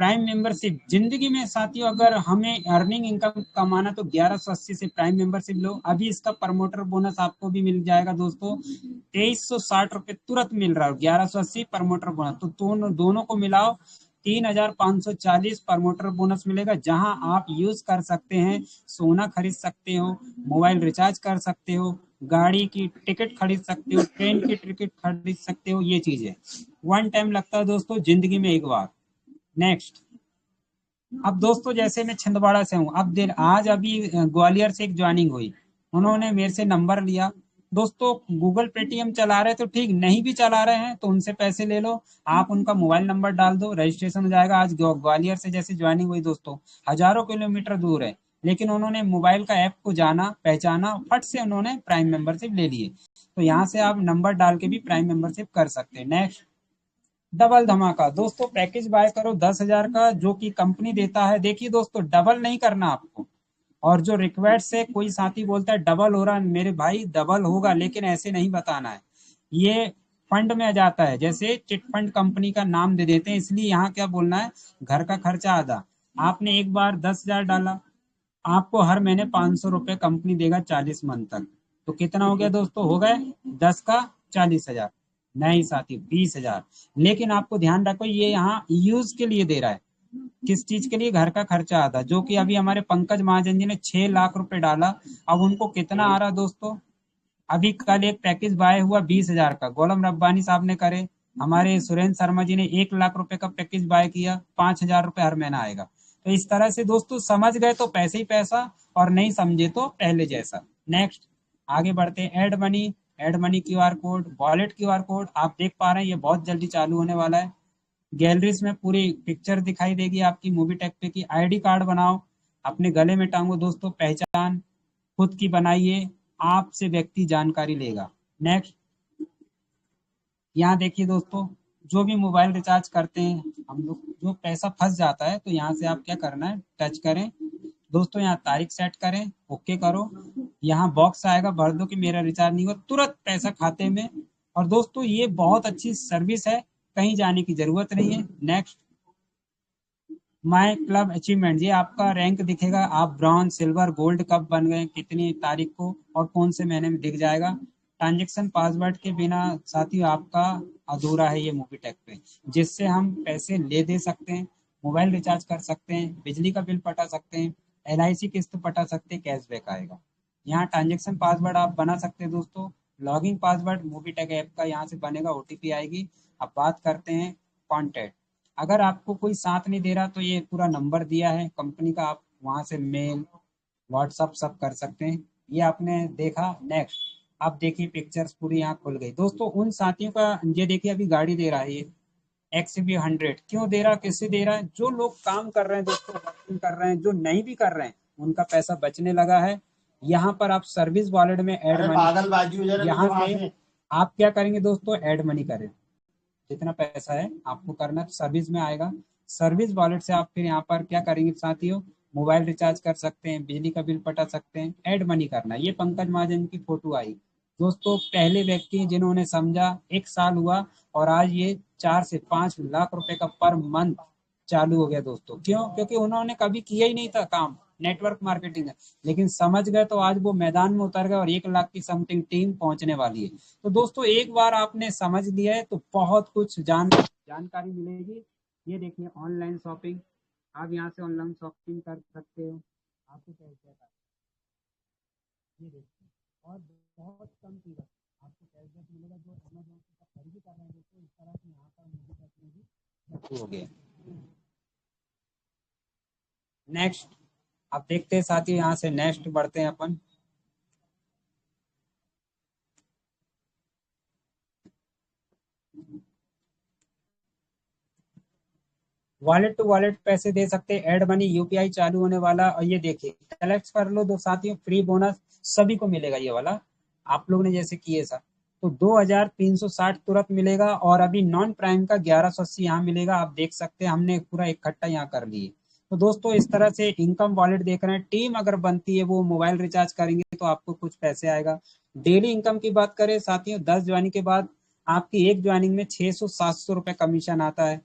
Prime membership जिंदगी में साथियों, अगर हमें अर्निंग इनकम कमाना तो 1180 से प्राइम मेंबरशिप लो। अभी इसका प्रमोटर बोनस आपको भी मिल जाएगा दोस्तों, 2360 रुपये तुरंत मिल रहा है। 1180 प्रमोटर बोनस, तो दोनों को मिलाओ 3540 प्रमोटर बोनस मिलेगा, जहां आप यूज कर सकते हैं, सोना खरीद सकते हो, मोबाइल रिचार्ज कर सकते हो, गाड़ी की टिकट खरीद सकते हो, ट्रेन की टिकट खरीद सकते हो। ये चीज है, वन टाइम लगता है दोस्तों, जिंदगी में एक बार। नेक्स्ट, अब दोस्तों जैसे मैं छिंदवाड़ा से हूँ, अब देर आज अभी ग्वालियर से एक ज्वाइनिंग हुई, उन्होंने मेरे से नंबर लिया। दोस्तों गूगल पेटीएम चला रहे तो ठीक, नहीं भी चला रहे हैं तो उनसे पैसे ले लो, आप उनका मोबाइल नंबर डाल दो, रजिस्ट्रेशन हो जाएगा। आज ग्वालियर से जैसे ज्वाइनिंग हुई दोस्तों, हजारों किलोमीटर दूर है, लेकिन उन्होंने मोबाइल का ऐप को जाना, पहचाना, फट से उन्होंने प्राइम मेंबरशिप ले लिए। तो यहाँ से आप नंबर डाल के भी प्राइम मेंबरशिप कर सकते हैं। नेक्स्ट, डबल धमाका दोस्तों, पैकेज बाय करो 10,000 का, जो कि कंपनी देता है। देखिए दोस्तों, डबल नहीं करना आपको। और जो रिक्वेस्ट से कोई साथी बोलता है डबल हो रहा है, मेरे भाई डबल होगा, लेकिन ऐसे नहीं बताना है। ये फंड में आ जाता है, जैसे चिट फंड कंपनी का नाम दे देते हैं, इसलिए यहाँ क्या बोलना है, घर का खर्चा आधा। आपने एक बार 10,000 डाला, आपको हर महीने 500 रुपये कंपनी देगा 40 मंथ तक। तो कितना हो गया दोस्तों, हो गए 10 का 40,000। नहीं साथी, 20,000। लेकिन आपको ध्यान रखो, ये यहाँ यूज के लिए दे रहा है। किस चीज के लिए, घर का खर्चा आता, जो कि अभी हमारे पंकज महाजन जी ने 6 लाख रुपए डाला। अब उनको कितना आ रहा दोस्तों, अभी कल एक पैकेज बाय हुआ 20,000 का, गोलम रब्बानी साहब ने करे। हमारे सुरेंद्र शर्मा जी ने 1 लाख रुपए का पैकेज बाय किया, 5,000 रुपए हर महीना आएगा। तो इस तरह से दोस्तों, समझ गए तो पैसे ही पैसा, और नहीं समझे तो पहले जैसा। नेक्स्ट, आगे बढ़ते हैं। Add money, add money QR code, wallet QR code आप देख पा रहे हैं, ये बहुत जल्दी चालू होने वाला है। गैलरीज में पूरी पिक्चर दिखाई देगी आपकी मूवी टेक पे की। आईडी कार्ड बनाओ, अपने गले में टांगो दोस्तों, पहचान खुद की बनाइए, आपसे व्यक्ति जानकारी लेगा। नेक्स्ट, यहाँ देखिए दोस्तों, जो भी मोबाइल रिचार्ज करते हैं हम लोग, जो पैसा फंस जाता है, तो यहाँ से आप क्या करना है, टच करें दोस्तों, यहाँ तारीख सेट करें, ओके करो, यहाँ बॉक्स आएगा, भर दो कि मेरा रिचार्ज नहीं हुआ, तुरंत पैसा खाते में। और दोस्तों ये बहुत अच्छी सर्विस है, कहीं जाने की जरूरत नहीं है। नेक्स्ट, माई क्लब अचीवमेंट, ये आपका रैंक दिखेगा, आप ब्रॉन्ज, सिल्वर, गोल्ड कब बन गए, कितनी तारीख को और कौन से महीने में, दिख जाएगा। ट्रांजेक्शन पासवर्ड के बिना साथियों आपका अधूरा है ये मूवी टेक पे, जिससे हम पैसे ले दे सकते हैं, मोबाइल रिचार्ज कर सकते हैं, बिजली का बिल पटा सकते हैं, LIC किस्त पटा सकते हैं, कैशबैक आएगा। यहाँ ट्रांजेक्शन पासवर्ड आप बना सकते हैं दोस्तों। Logging password movie tech app का यहाँ से बनेगा, OTP आएगी। अब बात करते हैं कॉन्टैक्ट। अगर आपको कोई साथ नहीं दे रहा, तो ये पूरा नंबर दिया है कंपनी का, आप वहां से मेल, व्हाट्सअप सब कर सकते हैं। ये आपने देखा। नेक्स्ट, आप देखिए पिक्चर्स पूरी यहाँ खुल गई दोस्तों। उन साथियों का, ये देखिए अभी गाड़ी दे रहा है ये XUV100, क्यों दे रहा, किससे दे रहा है, जो लोग काम कर रहे हैं दोस्तों, वर्किंग कर रहे हैं, जो नहीं भी कर रहे हैं, उनका पैसा बचने लगा है। यहाँ पर आप सर्विस वॉलेट में ऐड मनी, यहाँ से आप क्या करेंगे दोस्तों, ऐड मनी करें, जितना पैसा है आपको करना है, तो सर्विस में आएगा। सर्विस वॉलेट से आप फिर यहाँ पर क्या करेंगे साथियों, मोबाइल रिचार्ज कर सकते हैं, बिजली का बिल पटा सकते हैं, ऐड मनी करना है। ये पंकज महाजन की फोटो आई दोस्तों, पहले व्यक्ति हैं जिन्होंने समझा, 1 साल हुआ और आज ये 4 से 5 लाख रुपए का पर मंथ चालू हो गया दोस्तों। क्यों, क्योंकि उन्होंने कभी किया ही नहीं था काम, नेटवर्क मार्केटिंग है, लेकिन समझ गए तो आज वो मैदान में उतर गए और 1 लाख की समथिंग टीम पहुंचने वाली है। तो दोस्तों एक बार आपने समझ लिया है तो बहुत कुछ जानकारी मिलेगी। ये देखिए ऑनलाइन शॉपिंग, आप यहाँ से ऑनलाइन शॉपिंग कर सकते हो, आपको कैशबैक आता है। ये देखिए, और बहुत कम कीमत आपको कैशबैक मिलेगा, जो अमेजोन से खरीदी कर रहे हैं दोस्तों। इस तरह से यहाँ पर मुझे भी हो गया। नेक्स्ट, अब देखते हैं साथियों, यहाँ से नेक्स्ट बढ़ते हैं अपन। वॉलेट टू वॉलेट पैसे दे सकते हैं, ऐड मनी, UPI चालू होने वाला। और ये देखिए कलेक्ट कर लो दो साथियों, फ्री बोनस सभी को मिलेगा ये वाला, आप लोग ने जैसे किए सा। तो 2,360 तुरंत मिलेगा, और अभी नॉन प्राइम का 1,180 यहाँ मिलेगा। आप देख सकते हैं, हमने पूरा इकट्ठा यहाँ कर लिए। तो दोस्तों इस तरह से इनकम वॉलेट देख रहे हैं, टीम अगर बनती है, वो मोबाइल रिचार्ज करेंगे तो आपको कुछ पैसे आएगा। डेली इनकम की बात करें साथियों, 10 ज्वाइनिंग के बाद आपकी एक ज्वाइनिंग में 600-700 रुपए कमीशन आता है।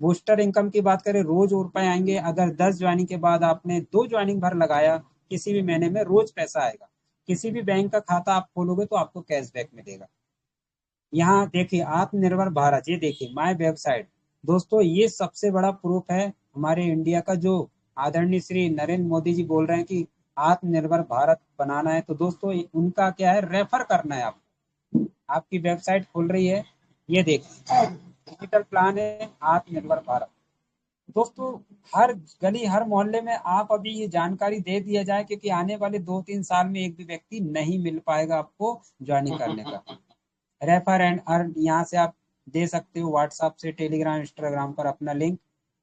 बूस्टर इनकम की बात करें, रोज रुपए आएंगे। अगर 10 ज्वाइनिंग के बाद आपने 2 ज्वाइनिंग भर लगाया किसी भी महीने में, रोज पैसा आएगा। किसी भी बैंक का खाता आप खोलोगे तो आपको कैशबैक मिलेगा। यहाँ देखिए आत्मनिर्भर भारत, ये देखिए माय वेबसाइट। दोस्तों ये सबसे बड़ा प्रूफ है हमारे इंडिया का, जो आदरणीय श्री नरेंद्र मोदी जी बोल रहे हैं कि आत्मनिर्भर भारत बनाना है। तो दोस्तों उनका क्या है, रेफर करना है आपको। आपकी वेबसाइट खुल रही है, ये देखिए डिजिटल प्लान है आत्मनिर्भर भारत। दोस्तों हर गली हर मोहल्ले में आप अभी ये जानकारी दे दिया जाए, क्योंकि आने वाले 2-3 साल में एक भी व्यक्ति नहीं मिल पाएगा आपको ज्वाइनिंग करने का। रेफर एंड अर्न यहाँ से आप दे सकते हो, व्हाट्सएप से, टेलीग्राम, इंस्टाग्राम पर अपना लिंक।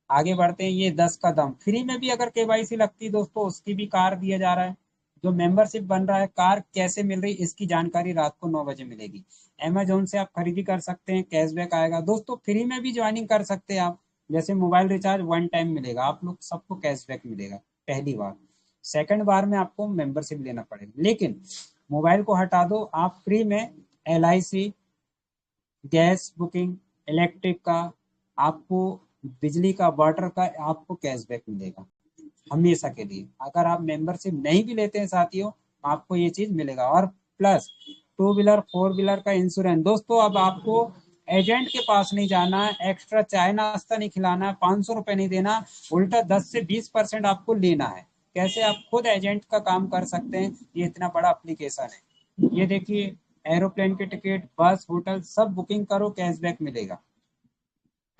आगे बढ़ते हैं, ये 10 कदम फ्री में भी अगर केवाईसी लगती है दोस्तों, उसकी भी कार दिया जा रहा है। जो मेंबरशिप बन रहा है, कार कैसे मिल रही है इसकी जानकारी रात को 9 बजे मिलेगी। अमेजोन से आप खरीदी कर सकते हैं, कैशबैक आएगा। दोस्तों फ्री में भी ज्वाइनिंग कर सकते हैं आप। जैसे मोबाइल रिचार्ज 1 टाइम मिलेगा, आप लोग सबको कैशबैक मिलेगा पहली बार। सेकंड बार में आपको मेंबरशिप लेना पड़ेगा, लेकिन मोबाइल को हटा दो, आप फ्री में LIC, गैस बुकिंग, इलेक्ट्रिक का, आपको बिजली का, वाटर का आपको कैशबैक मिलेगा हमेशा के लिए। अगर आप मेंबरशिप नहीं भी लेते हैं साथियों, आपको ये चीज मिलेगा। और प्लस 2 व्हीलर 4 व्हीलर का इंश्योरेंस। दोस्तों अब आपको एजेंट के पास नहीं जाना है, एक्स्ट्रा चाय नाश्ता नहीं खिलाना है, 500 रुपए नहीं देना, उल्टा 10 से 20% आपको लेना है। कैसे आप खुद एजेंट का काम कर सकते हैं, ये इतना बड़ा एप्लीकेशन है। ये देखिए एरोप्लेन के टिकट, बस, होटल सब बुकिंग करो, कैशबैक मिलेगा।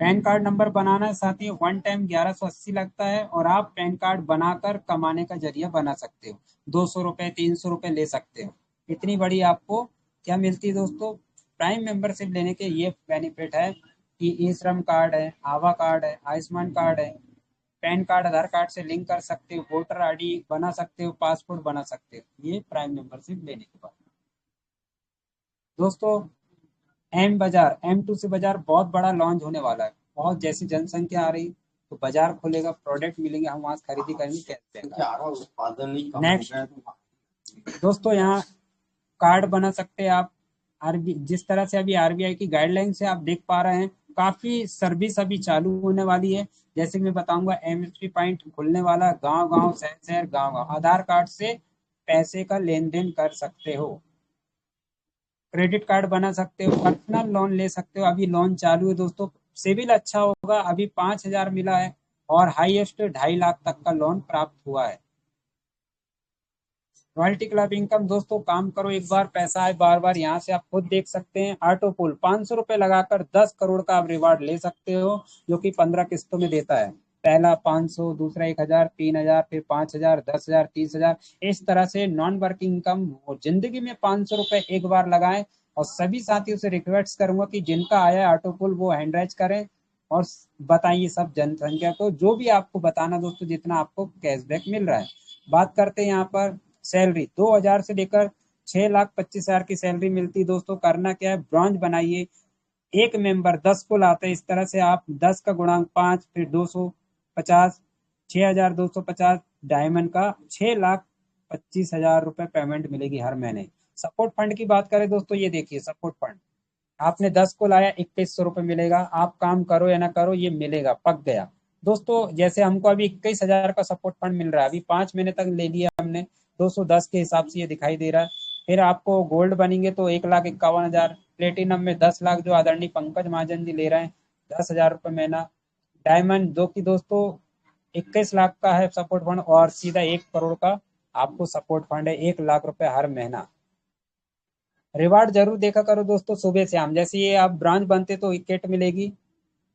पैन कार्ड नंबर बनाना है साथियों, 1 टाइम 1180 लगता है, और आप पैन कार्ड बनाकर कमाने का जरिया बना सकते हो। 200 रुपए 300 रुपए ले सकते हो। इतनी बड़ी आपको क्या मिलती है दोस्तों, प्राइम मेंबरशिप लेने के ये बेनिफिट है कि ई श्रम कार्ड है, आभा कार्ड है, आयुष्मान कार्ड है, पैन कार्ड आधार कार्ड से लिंक कर सकते हो, वोटर ID बना सकते हो, पासपोर्ट बना सकते हो, ये प्राइम मेंबरशिप लेने के बाद। दोस्तों एम बाजार, M2 से बाजार बहुत बड़ा लॉन्च होने वाला है। बहुत जैसी जनसंख्या आ रही तो बाजार खुलेगा, प्रोडक्ट मिलेंगे, हम वहां से खरीदी करेंगे, कैशबैक। नेक्स्ट दोस्तों यहाँ कार्ड बना सकते हैं आप। आरबी जिस तरह से अभी RBI की गाइडलाइन से आप देख पा रहे हैं, काफी सर्विस अभी चालू होने वाली है। जैसे कि मैं बताऊंगा, MSP पॉइंट खुलने वाला, गांव गांव, शहर शहर, गांव गांव आधार कार्ड से पैसे का लेन देन कर सकते हो। क्रेडिट कार्ड बना सकते हो, पर्सनल लोन ले सकते हो, अभी लोन चालू है दोस्तों। सिविल अच्छा होगा, अभी 5,000 मिला है, और हाईएस्ट 2.5 लाख तक का लोन प्राप्त हुआ है। रॉयल्टी क्लब इनकम, दोस्तों काम करो एक बार, पैसा आए बार बार। यहाँ से आप खुद देख सकते हैं, ऑटो पुल 500 रुपए लगाकर 10 करोड़ का आप रिवार्ड ले सकते हो, जो कि 15 किस्तों में देता है। पहला 500, दूसरा 1,000, 3,000, फिर 5,000, 10,000, 30,000। इस तरह से नॉन वर्किंग इनकम, जिंदगी में 500 रुपए एक बार लगाएं। और सभी साथियों से रिक्वेस्ट करूंगा कि जिनका आया है ऑटो पुल, वो हैंड राइज करें और बताइए सब जनसंख्या को, जो भी आपको बताना दोस्तों, जितना आपको कैशबैक मिल रहा है। बात करते हैं यहाँ पर सैलरी, 2,000 से लेकर 6,25,000 की सैलरी मिलती। दोस्तों करना क्या है, ब्रॉन्ज बनाइए। एक मेंबर 10 को लाते हैं, इस तरह से आप 10 का गुणांक 5, फिर 250, 6,250। डायमंड का 6,25,000 रुपए पेमेंट मिलेगी हर महीने। सपोर्ट फंड की बात करें दोस्तों, ये देखिए सपोर्ट फंड, आपने 10 को लाया, 2,100 रुपये मिलेगा। आप काम करो या ना करो, ये मिलेगा, पक गया। दोस्तों जैसे हमको अभी 21,000 का सपोर्ट फंड मिल रहा है, अभी 5 महीने तक ले लिया हमने, 210 के हिसाब से ये दिखाई दे रहा है। फिर आपको गोल्ड बनेंगे तो 1,51,000, प्लेटिनम में 10 लाख जो आदरणीय पंकज महाजन जी ले रहे हैं, 10,000 रुपये महीना। डायमंड जो कि दोस्तों 21 लाख का है सपोर्ट फंड, और सीधा 1 करोड़ का आपको सपोर्ट फंड है, 1 लाख रुपए हर महीना। रिवार्ड जरूर देखा करो दोस्तों, सुबह शाम। जैसे ये आप ब्रांच बनते तो किट मिलेगी,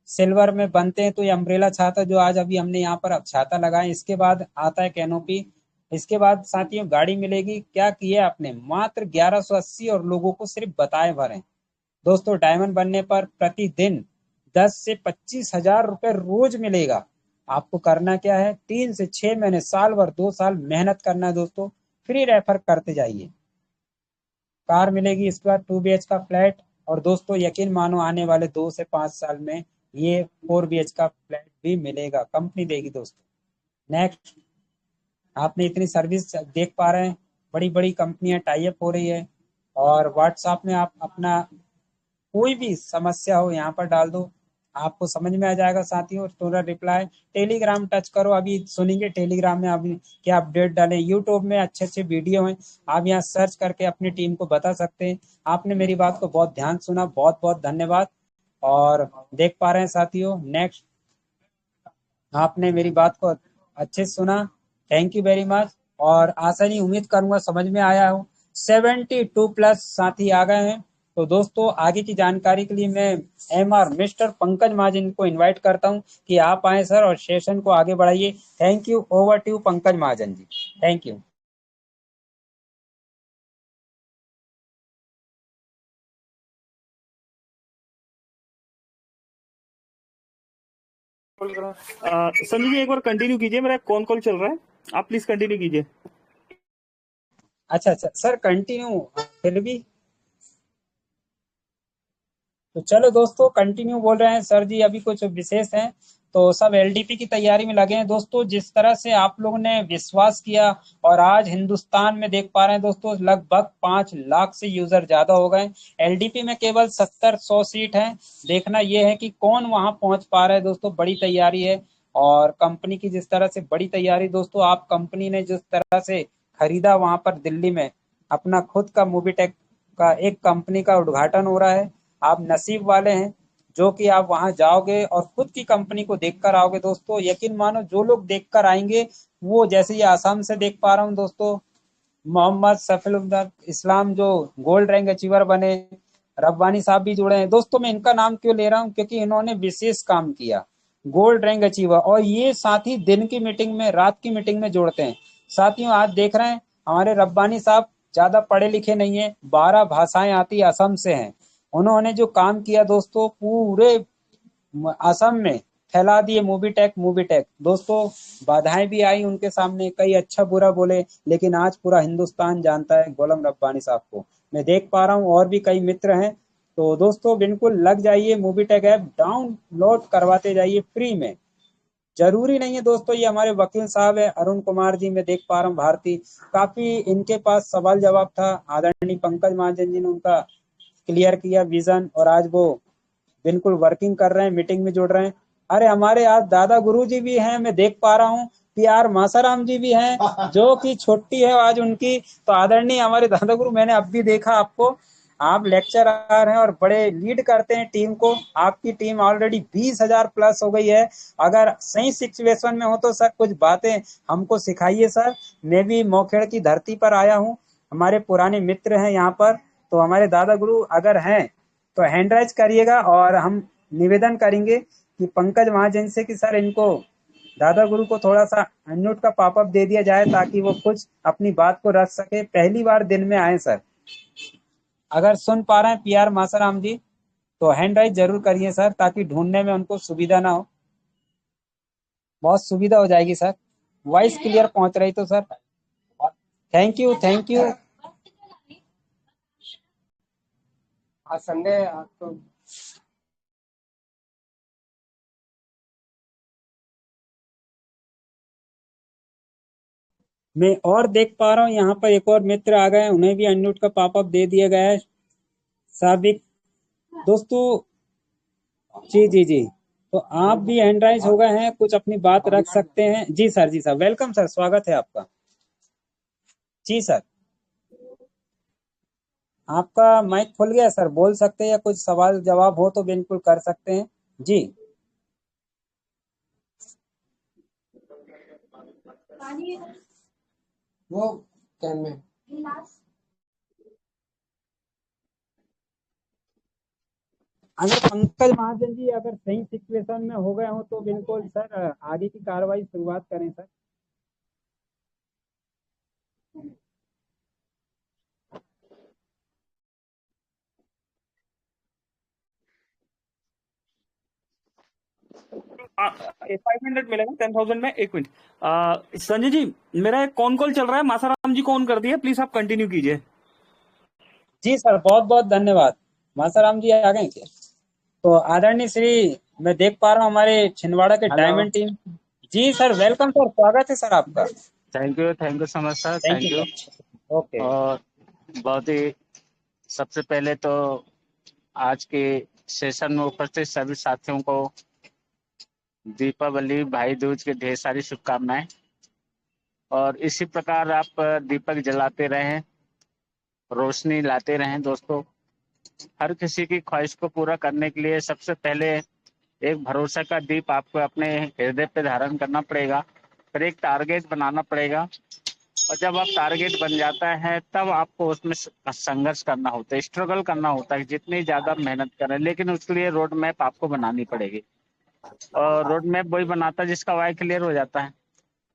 सिल्वर में बनते हैं तो ये अम्ब्रेला छाता, जो आज अभी हमने यहाँ पर अब छाता लगाए, इसके बाद आता है कैनोपी। इसके बाद साथियों गाड़ी मिलेगी। क्या किया आपने, मात्र 1180, और लोगों को सिर्फ बताए भरे। दोस्तों डायमंड बनने पर प्रतिदिन 10 से 25 हजार रुपए रोज मिलेगा। आपको करना क्या है, 3 से 6 महीने, साल भर, 2 साल मेहनत करना है दोस्तों, फ्री रेफर करते जाइए। कार मिलेगी, इसके बाद 2 BH का फ्लैट। और दोस्तों यकीन मानो, आने वाले 2 से 5 साल में ये 4 BH का फ्लैट भी मिलेगा, कंपनी देगी दोस्तों। नेक्स्ट, आपने इतनी सर्विस देख पा रहे हैं, बड़ी बड़ी कंपनियां टाई अप हो रही है। और व्हाट्सएप में आप अपना कोई भी समस्या हो यहाँ पर डाल दो, आपको समझ में आ जाएगा साथियों। पूरा रिप्लाई टेलीग्राम टच करो, अभी सुनेंगे टेलीग्राम में अभी क्या अपडेट डाले। यूट्यूब में अच्छे अच्छे वीडियो हैं, आप यहाँ सर्च करके अपनी टीम को बता सकते हैं। आपने मेरी बात को बहुत ध्यान सुना, बहुत बहुत धन्यवाद। और देख पा रहे हैं साथियों, नेक्स्ट आपने मेरी बात को अच्छे से सुना, थैंक यू वेरी मच। और आशा नहीं, उम्मीद करूंगा समझ में आया हो। 72+ साथी आ गए हैं। तो दोस्तों आगे की जानकारी के लिए मैं MR मिस्टर पंकज महाजन को इनवाइट करता हूं कि आप आए सर और सेशन को आगे बढ़ाइए। Thank you, over to Pankaj Mahajan ji, thank you. Sanjay ji एक बार कंटिन्यू कीजिए, मेरा कौन कॉल चल रहा है, आप प्लीज कंटिन्यू कीजिए। अच्छा अच्छा सर, कंटिन्यू फिर भी तो चलो दोस्तों कंटिन्यू बोल रहे हैं सर जी, अभी कुछ विशेष हैं तो सब LDP की तैयारी में लगे हैं दोस्तों। जिस तरह से आप लोगों ने विश्वास किया और आज हिंदुस्तान में देख पा रहे हैं दोस्तों, लगभग 5 लाख से यूजर ज्यादा हो गए। LDP में केवल 70-100 सीट है। देखना यह है कि कौन वहां पहुंच पा रहा है दोस्तों, बड़ी तैयारी है। और कंपनी की जिस तरह से बड़ी तैयारी दोस्तों, आप कंपनी ने जिस तरह से खरीदा वहां पर दिल्ली में अपना खुद का मोबीटेक का एक कंपनी का उद्घाटन हो रहा है। आप नसीब वाले हैं जो कि आप वहां जाओगे और खुद की कंपनी को देखकर आओगे दोस्तों। यकीन मानो जो लोग देखकर आएंगे, वो जैसे ये आसाम से देख पा रहा हूँ दोस्तों, मोहम्मद सफीउल इस्लाम जो गोल्ड रैंक अचीवर बने, रब्बानी साहब भी जुड़े हैं दोस्तों। मैं इनका नाम क्यों ले रहा हूँ, क्योंकि इन्होंने विशेष काम किया, गोल्ड रैंक अचीवर। और ये साथ ही दिन की मीटिंग में, रात की मीटिंग में जुड़ते हैं। साथियों आज देख रहे हैं हमारे रब्बानी साहब ज्यादा पढ़े लिखे नहीं है, 12 भाषाएं आती असम से हैं। उन्होंने जो काम किया दोस्तों, पूरे असम में फैला दिए मूवी टेक दोस्तों। बाधाएं भी आई उनके सामने, कई अच्छा बुरा बोले, लेकिन आज पूरा हिंदुस्तान जानता है गोलम रब्बानी साहब को। मैं देख पा रहा हूँ और भी कई मित्र हैं। तो दोस्तों बिल्कुल लग जाइए, मूवी टेक ऐप डाउनलोड करवाते जाइए फ्री में। जरूरी नहीं है दोस्तों ये हमारे वकील साहब है अरुण कुमार जी, मैं देख पा रहा हूँ भारती, काफी इनके पास सवाल जवाब था। आदरणीय पंकज महाजन जी ने उनका क्लियर किया विजन, और आज वो बिल्कुल वर्किंग कर रहे हैं, मीटिंग में जुड़ रहे हैं। अरे हमारे आज दादा गुरु जी भी हैं, मैं देख पा रहा हूँ। PR मासाराम जी भी हैं जो कि छुट्टी है आज उनकी। तो आदरणीय हमारे दादा गुरु, मैंने अब भी देखा आपको, आप लेक्चरर हैं और बड़े लीड करते हैं टीम को। आपकी टीम ऑलरेडी 20,000+ हो गई है। अगर सही सिचुएशन में हो तो सर कुछ बातें हमको सिखाइए सर। मैं भी मोखेड़ की धरती पर आया हूँ, हमारे पुराने मित्र हैं यहाँ पर। तो हमारे दादा गुरु अगर हैं तो हैंड राइज करिएगा, और हम निवेदन करेंगे कि पंकज महाजन से कि सर इनको, दादा गुरु को थोड़ा सा अनम्यूट का पॉपअप दे दिया जाए ताकि वो कुछ अपनी बात को रख सके। पहली बार दिन में आए सर, अगर सुन पा रहे हैं PR मासाराम जी तो हैंड राइज जरूर करिए सर, ताकि ढूंढने में उनको सुविधा ना हो। बहुत सुविधा हो जाएगी सर, वॉइस क्लियर पहुंच रही तो sir. Thank you, thank you. आज संडे आज तो मैं और देख पा रहा हूँ यहाँ पर एक और मित्र आ गए हैं, उन्हें भी अनम्यूट का पॉपअप दे दिया गया है। साबिक दोस्तों, जी जी जी, तो आप भी हैंड राइज हो गए हैं, कुछ अपनी बात रख सकते हैं। जी सर, जी सर, वेलकम सर, स्वागत है आपका। जी सर, आपका माइक खुल गया सर, बोल सकते हैं, या कुछ सवाल जवाब हो तो बिल्कुल कर सकते हैं। जी, वो कैन में अगर पंकज महाजन जी अगर सही सिचुएशन में हो गए हो तो बिल्कुल सर आगे की कार्रवाई शुरुआत करें सर। 500 मिलेगा 10,000 में। एक मिनट, संजय जी मेरा एक कौन कॉल चल रहा है, मासाराम जी को ऑन कर दिया, प्लीज आप कंटिन्यू कीजिए। जी सर, बहुत बहुत धन्यवाद। मासाराम जी आ गए क्या? तो आदरणीय श्री, मैं देख पा रहा हूँ हमारे छिंदवाड़ा के हेलो। Diamond team. जी सर, वेलकम सर, स्वागत है सर आपका। Thank you so much sir, thank thank you you. Sir. Okay. और बहुत ही, सबसे पहले तो आज के सेशन में उपस्थित सभी साथियों को दीपावली भाई दूज की ढेर सारी शुभकामनाएं। और इसी प्रकार आप दीपक जलाते रहें, रोशनी लाते रहें दोस्तों। हर किसी की ख्वाहिश को पूरा करने के लिए सबसे पहले एक भरोसा का दीप आपको अपने हृदय पे धारण करना पड़ेगा, फिर एक टारगेट बनाना पड़ेगा। और जब आप टारगेट बन जाता है तब आपको उसमें संघर्ष करना होता है, स्ट्रगल करना होता है, जितनी ज्यादा मेहनत करें, लेकिन उसके लिए रोड मैप आपको बनानी पड़ेगी। और रोड मैप वही बनाता है जिसका वाई क्लियर हो जाता है।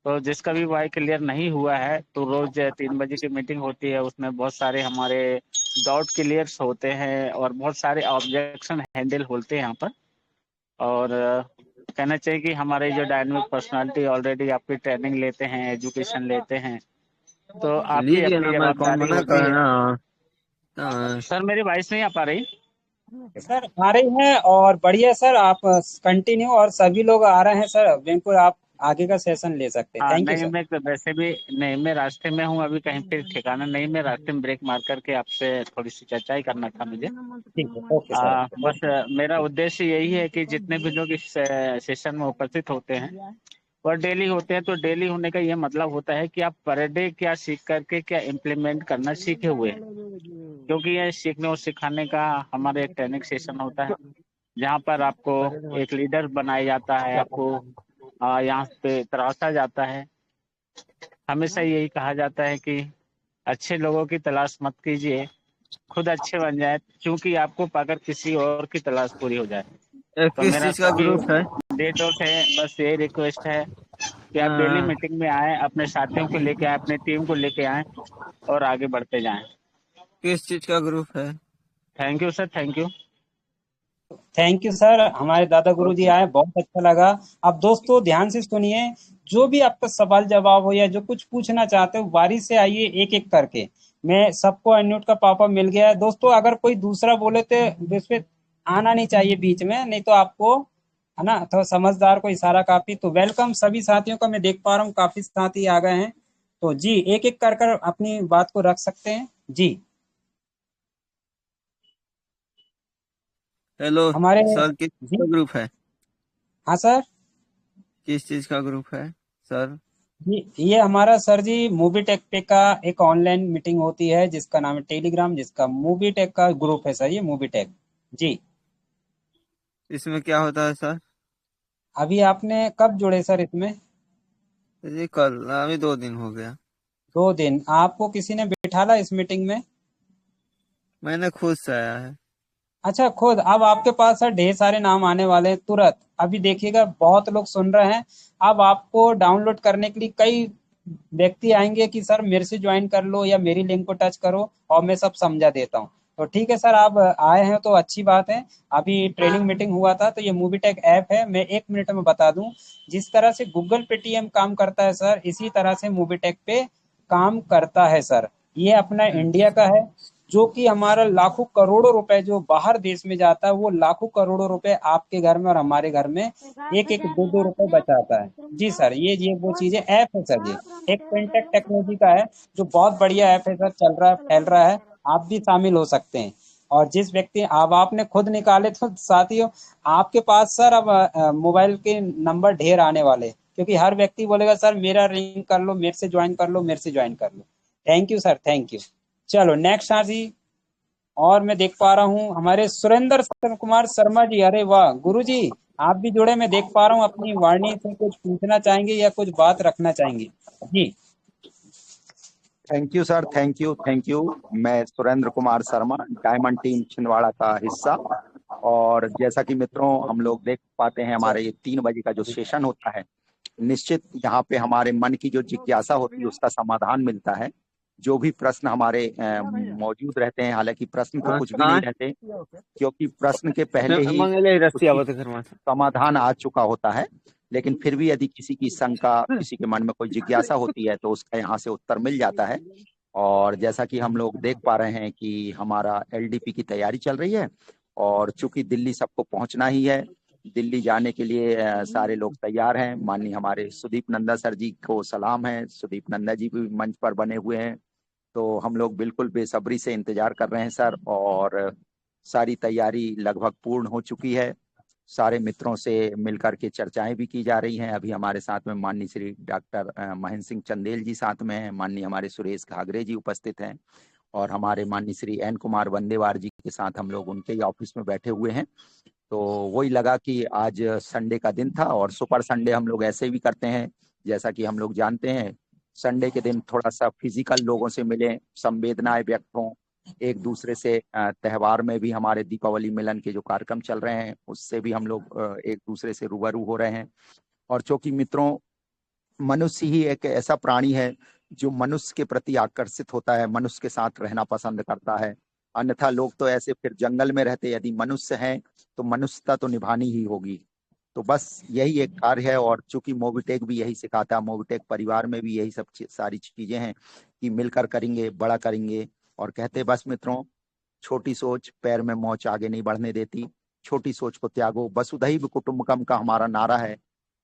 तो जिसका भी वाई क्लियर नहीं हुआ है तो रोज 3 बजे की मीटिंग होती है, उसमें बहुत सारे हमारे डाउट क्लियर्स होते हैं और बहुत सारे ऑब्जेक्शन हैंडल होते हैं यहाँ पर। और कहना चाहिए कि हमारे जो डायनामिक पर्सनालिटी ऑलरेडी आपकी ट्रेनिंग लेते हैं, एजुकेशन लेते हैं, तो आपकी लीजिए ना, अपनी मैं कौन जवाबदारी मना होती कर है। रहा। हाँ, सर मेरी वॉइस नहीं आ पा रही? सर आ रही है और बढ़िया सर, आप कंटिन्यू, और सभी लोग आ रहे हैं सर, बिल्कुल आप आगे का सेशन ले सकते हैं। हाँ थैंक यू नहीं, सर। मैं तो वैसे भी नहीं, मैं रास्ते में हूँ अभी, कहीं पे ठिकाना नहीं, मैं रास्ते में ब्रेक मार करके आपसे थोड़ी सी चर्चा ही करना था मुझे। ठीक है, ओके सर, ओके। बस मेरा उद्देश्य यही है कि जितने भी लोग इस सेशन में उपस्थित होते हैं वह डेली होते हैं। तो डेली होने का ये मतलब होता है कि आप पर डे क्या सीख करके क्या इम्प्लीमेंट करना सीखे हुए हैं, क्योंकि ये सीखने और सिखाने का हमारा एक ट्रेनिंग सेशन होता है जहाँ पर आपको एक लीडर बनाया जाता है, आपको यहाँ पे तराशा जाता है। हमेशा यही कहा जाता है कि अच्छे लोगों की तलाश मत कीजिए, खुद अच्छे बन जाए, क्योंकि आपको पाकर किसी और की तलाश पूरी हो जाए। तो किस मेरा चीज का सभी ग्रुप है? डेट आउट है, बस यही रिक्वेस्ट है कि आप डेली हाँ, मीटिंग में आए, अपने साथियों को लेके आए, अपने टीम को लेके आए और आगे बढ़ते जाएं। किस चीज का ग्रुप है? Thank you sir, thank you. Thank you sir, हमारे दादा गुरु जी ओके। आए, बहुत अच्छा लगा। अब दोस्तों ध्यान से सुनिए, जो भी आपका सवाल जवाब हो या जो कुछ पूछना चाहते हो, बारी से आइए एक एक करके। मैं सबको अनम्यूट का पापा मिल गया है दोस्तों, अगर कोई दूसरा बोले तो उसपे आना नहीं चाहिए बीच में, नहीं तो आपको, है ना, थोड़ा समझदार को इशारा काफी। तो वेलकम सभी साथियों का, मैं देख पा रहा हूँ काफी साथी आ गए हैं। तो जी एक एक कर कर अपनी बात को रख सकते हैं जी। हेलो हमारे सर, किस चीज जी, का ग्रुप है? हाँ सर। किस चीज का ग्रुप है सर? ये हमारा सर जी मूवी टेक पे का एक ऑनलाइन मीटिंग होती है जिसका नाम है टेलीग्राम, जिसका मूवी टेक का ग्रुप है सर, ये मूवी टेक जी। इसमें क्या होता है सर? अभी आपने कब जुड़े सर इसमें? ये कल, अभी 2 दिन हो गया। 2 दिन? आपको किसी ने बिठाला इस मीटिंग में? मैंने खुद से आया है। अच्छा खुद? अब आपके पास सर ढेर सारे नाम आने वाले हैं तुरंत, अभी देखिएगा बहुत लोग सुन रहे हैं। अब आपको डाउनलोड करने के लिए कई व्यक्ति आएंगे कि सर मेरे से ज्वाइन कर लो या मेरी लिंक को टच करो और मैं सब समझा देता हूँ। तो ठीक है सर, आप आए हैं तो अच्छी बात है। अभी ट्रेनिंग मीटिंग हुआ था, तो ये मूवी टेक ऐप है, मैं 1 मिनट में बता दूं। जिस तरह से गूगल पेटीएम काम करता है सर, इसी तरह से मूवी टेक पे काम करता है सर। ये अपना इंडिया का है, जो कि हमारा लाखों करोड़ों रुपए जो बाहर देश में जाता है, वो लाखों करोड़ों रुपए आपके घर में और हमारे घर में एक एक दो दो रुपए बचाता है। जी सर, ये वो चीजें ऐप है सर, ये एक फिनटेक टेक्नोलॉजी का है, जो बहुत बढ़िया ऐप है सर, चल रहा है, फैल रहा है। आप भी शामिल हो सकते हैं। और जिस व्यक्ति, अब आपने खुद निकाले तो साथियों, आपके पास सर अब मोबाइल के नंबर ढेर आने वाले, क्योंकि हर व्यक्ति बोलेगा सर मेरा रिंग कर लो, मेरे से ज्वाइन कर लो, मेरे से ज्वाइन कर लो। Thank you sir, thank you. चलो नेक्स्ट हाँ जी। और मैं देख पा रहा हूँ हमारे सुरेंद्र कुमार शर्मा जी, अरे वाह गुरु जी, आप भी जुड़े, मैं देख पा रहा हूँ। अपनी वाणी से कुछ पूछना चाहेंगे या कुछ बात रखना चाहेंगे जी? Thank you sir, thank you, thank you. मैं सुरेंद्र कुमार शर्मा, डायमंड टीम छिंदवाड़ा का हिस्सा। और जैसा कि मित्रों हम लोग देख पाते हैं, हमारे ये 3 बजे का जो सेशन होता है, निश्चित यहाँ पे हमारे मन की जो जिज्ञासा होती है उसका समाधान मिलता है। जो भी प्रश्न हमारे मौजूद रहते हैं, हालांकि प्रश्न तो हाँ, कुछ भी नहीं रहते, क्योंकि प्रश्न के पहले ही मंगले रस्सी उसकी आवत है घर में। समाधान आ चुका होता है। लेकिन फिर भी यदि किसी की शंका, किसी के मन में कोई जिज्ञासा होती है, तो उसका यहाँ से उत्तर मिल जाता है। और जैसा कि हम लोग देख पा रहे हैं कि हमारा एलडीपी की तैयारी चल रही है, और चूंकि दिल्ली सबको पहुंचना ही है, दिल्ली जाने के लिए सारे लोग तैयार हैं। माननीय हमारे सुदीप नंदा सर जी को सलाम है, सुदीप नंदा जी भी मंच पर बने हुए हैं। तो हम लोग बिल्कुल बेसब्री से इंतजार कर रहे हैं सर। और सारी तैयारी लगभग पूर्ण हो चुकी है। सारे मित्रों से मिलकर के चर्चाएं भी की जा रही हैं। अभी हमारे साथ में माननीय श्री डॉक्टर महेंद्र सिंह चंदेल जी साथ में हैं, माननीय हमारे सुरेश घागरे जी उपस्थित हैं, और हमारे माननीय श्री एन कुमार वंदेवार जी के साथ हम लोग उनके ही ऑफिस में बैठे हुए हैं। तो वही लगा कि आज संडे का दिन था, और सुपर संडे हम लोग ऐसे भी करते हैं, जैसा कि हम लोग जानते हैं संडे के दिन थोड़ा सा फिजिकल लोगों से मिलें, संवेदनाएं व्यक्त हों एक दूसरे से। त्योहार में भी हमारे दीपावली मिलन के जो कार्यक्रम चल रहे हैं उससे भी हम लोग एक दूसरे से रूबरू हो रहे हैं। और चूंकि मित्रों, मनुष्य ही एक ऐसा प्राणी है जो मनुष्य के प्रति आकर्षित होता है, मनुष्य के साथ रहना पसंद करता है। अन्यथा लोग तो ऐसे फिर जंगल में रहते। यदि मनुष्य हैं तो मनुष्यता तो निभानी ही होगी। तो बस यही एक कार्य है, और चूंकि मोबिटेक भी यही सिखाता है, मोबिटेक परिवार में भी यही सब सारी चीजें हैं कि मिलकर करेंगे, बड़ा करेंगे। और कहते बस मित्रों, छोटी सोच पैर में मोच आगे नहीं बढ़ने देती, छोटी सोच को त्यागो। वसुधैव कुटुंबकम का हमारा नारा है।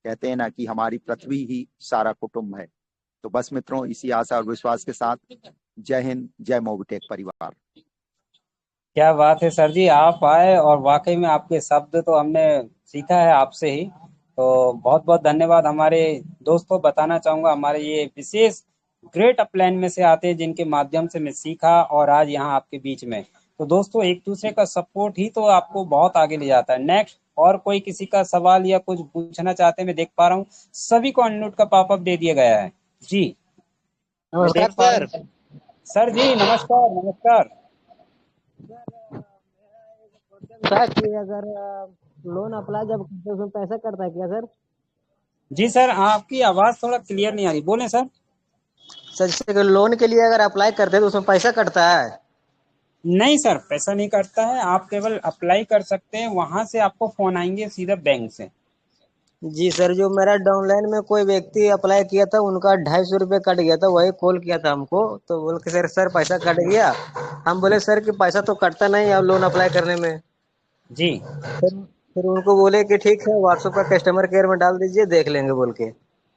कहते हैं ना कि हमारी पृथ्वी ही सारा कुटुंब है। तो बस मित्रों, इसी आशा और विश्वास के साथ जय हिंद, जय मोबिटेक परिवार। क्या बात है सर जी, आप आए और वाकई में आपके शब्द तो हमने सीखा है आपसे ही। तो बहुत बहुत धन्यवाद। हमारे दोस्तों बताना चाहूंगा, हमारे ये विशेष ग्रेट अपलाइन में से आते हैं जिनके माध्यम से मैं सीखा और आज यहाँ आपके बीच में। तो दोस्तों, एक दूसरे का सपोर्ट ही तो आपको बहुत आगे ले जाता है। नेक्स्ट और कोई किसी का सवाल या कुछ पूछना चाहते हैं? मैं देख पा रहा हूँ सभी को अनम्यूट का पॉपअप दे दिया गया है जी। मैं नमस्कार देख पा सर। रहा हूँ। सर जी नमस्कार नमस्कार। था कि अगर लोन अप्लाई जब करते हैं उसमें पैसा कटता है क्या सर? जी सर, आपकी आवाज थोड़ा क्लियर नहीं आ रही, बोलें सर। सर जैसे कि लोन के लिए अगर अप्लाई करते हैं तो उसमें पैसा कटता है? नहीं सर, पैसा नहीं कटता है। आप केवल अप्लाई कर सकते हैं, वहां से आपको फोन आएंगे सीधा बैंक से। जी सर, जो मेरा डाउनलाइन में कोई व्यक्ति अप्लाई किया था उनका 250 रुपये कट गया था, वही कॉल किया था हमको, तो बोल के सर पैसा कट गया। हम बोले सर कि पैसा तो कटता नहीं है लोन अप्लाई करने में। जी फिर उनको बोले कि ठीक है व्हाट्सएप का कस्टमर केयर में डाल दीजिए, देख लेंगे बोल के।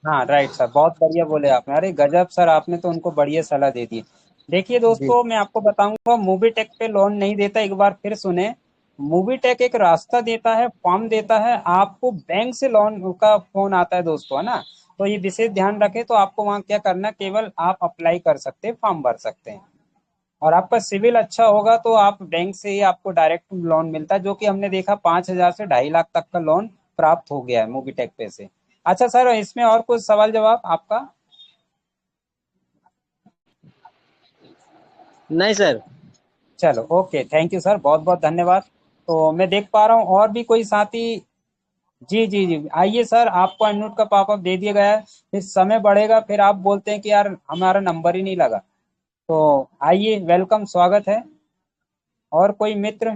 हाँ, राइट सर, बहुत बढ़िया बोले आपने। अरे गजब सर, आपने तो उनको बढ़िया सलाह दे दी। देखिए जी दोस्तों, मैं आपको बताऊंगा, मूवीटेक पे लोन नहीं देता, एक बार फिर सुने। मूवीटेक एक रास्ता देता है, फॉर्म देता है, आपको बैंक से लोन का फोन आता है दोस्तों, है ना। तो ये विशेष ध्यान रखें। तो आपको वहाँ क्या करना है, केवल आप अप्लाई कर सकते हैं, फॉर्म भर सकते हैं, और आपका सिविल अच्छा होगा तो आप बैंक से ही आपको डायरेक्ट लोन मिलता है, जो कि हमने देखा 5,000 से 2.5 लाख तक का लोन प्राप्त हो गया है मूवीटेक पे से। अच्छा सर, इसमें और कुछ सवाल जवाब आपका? नहीं सर। चलो ओके, थैंक यू सर, बहुत बहुत धन्यवाद। तो मैं देख पा रहा हूँ और भी कोई साथी। जी जी जी, आइए सर, आपको अनम्यूट का पॉपअप दे दिया गया है। फिर समय बढ़ेगा, फिर आप बोलते हैं कि यार हमारा नंबर ही नहीं लगा। तो आइए, वेलकम, स्वागत है। और कोई मित्र?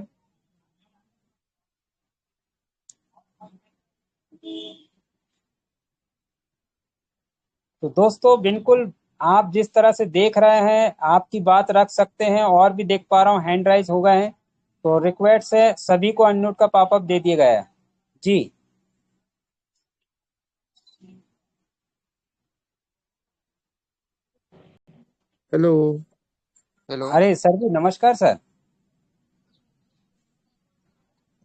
तो दोस्तों, बिल्कुल आप जिस तरह से देख रहे हैं, आपकी बात रख सकते हैं। और भी देख पा रहा हूँ हैंड राइज हो गए हैं। तो रिक्वेस्ट है, सभी को अनम्यूट का पॉपअप दे दिया गया है जी। हेलो। हेलो। अरे सर जी नमस्कार सर।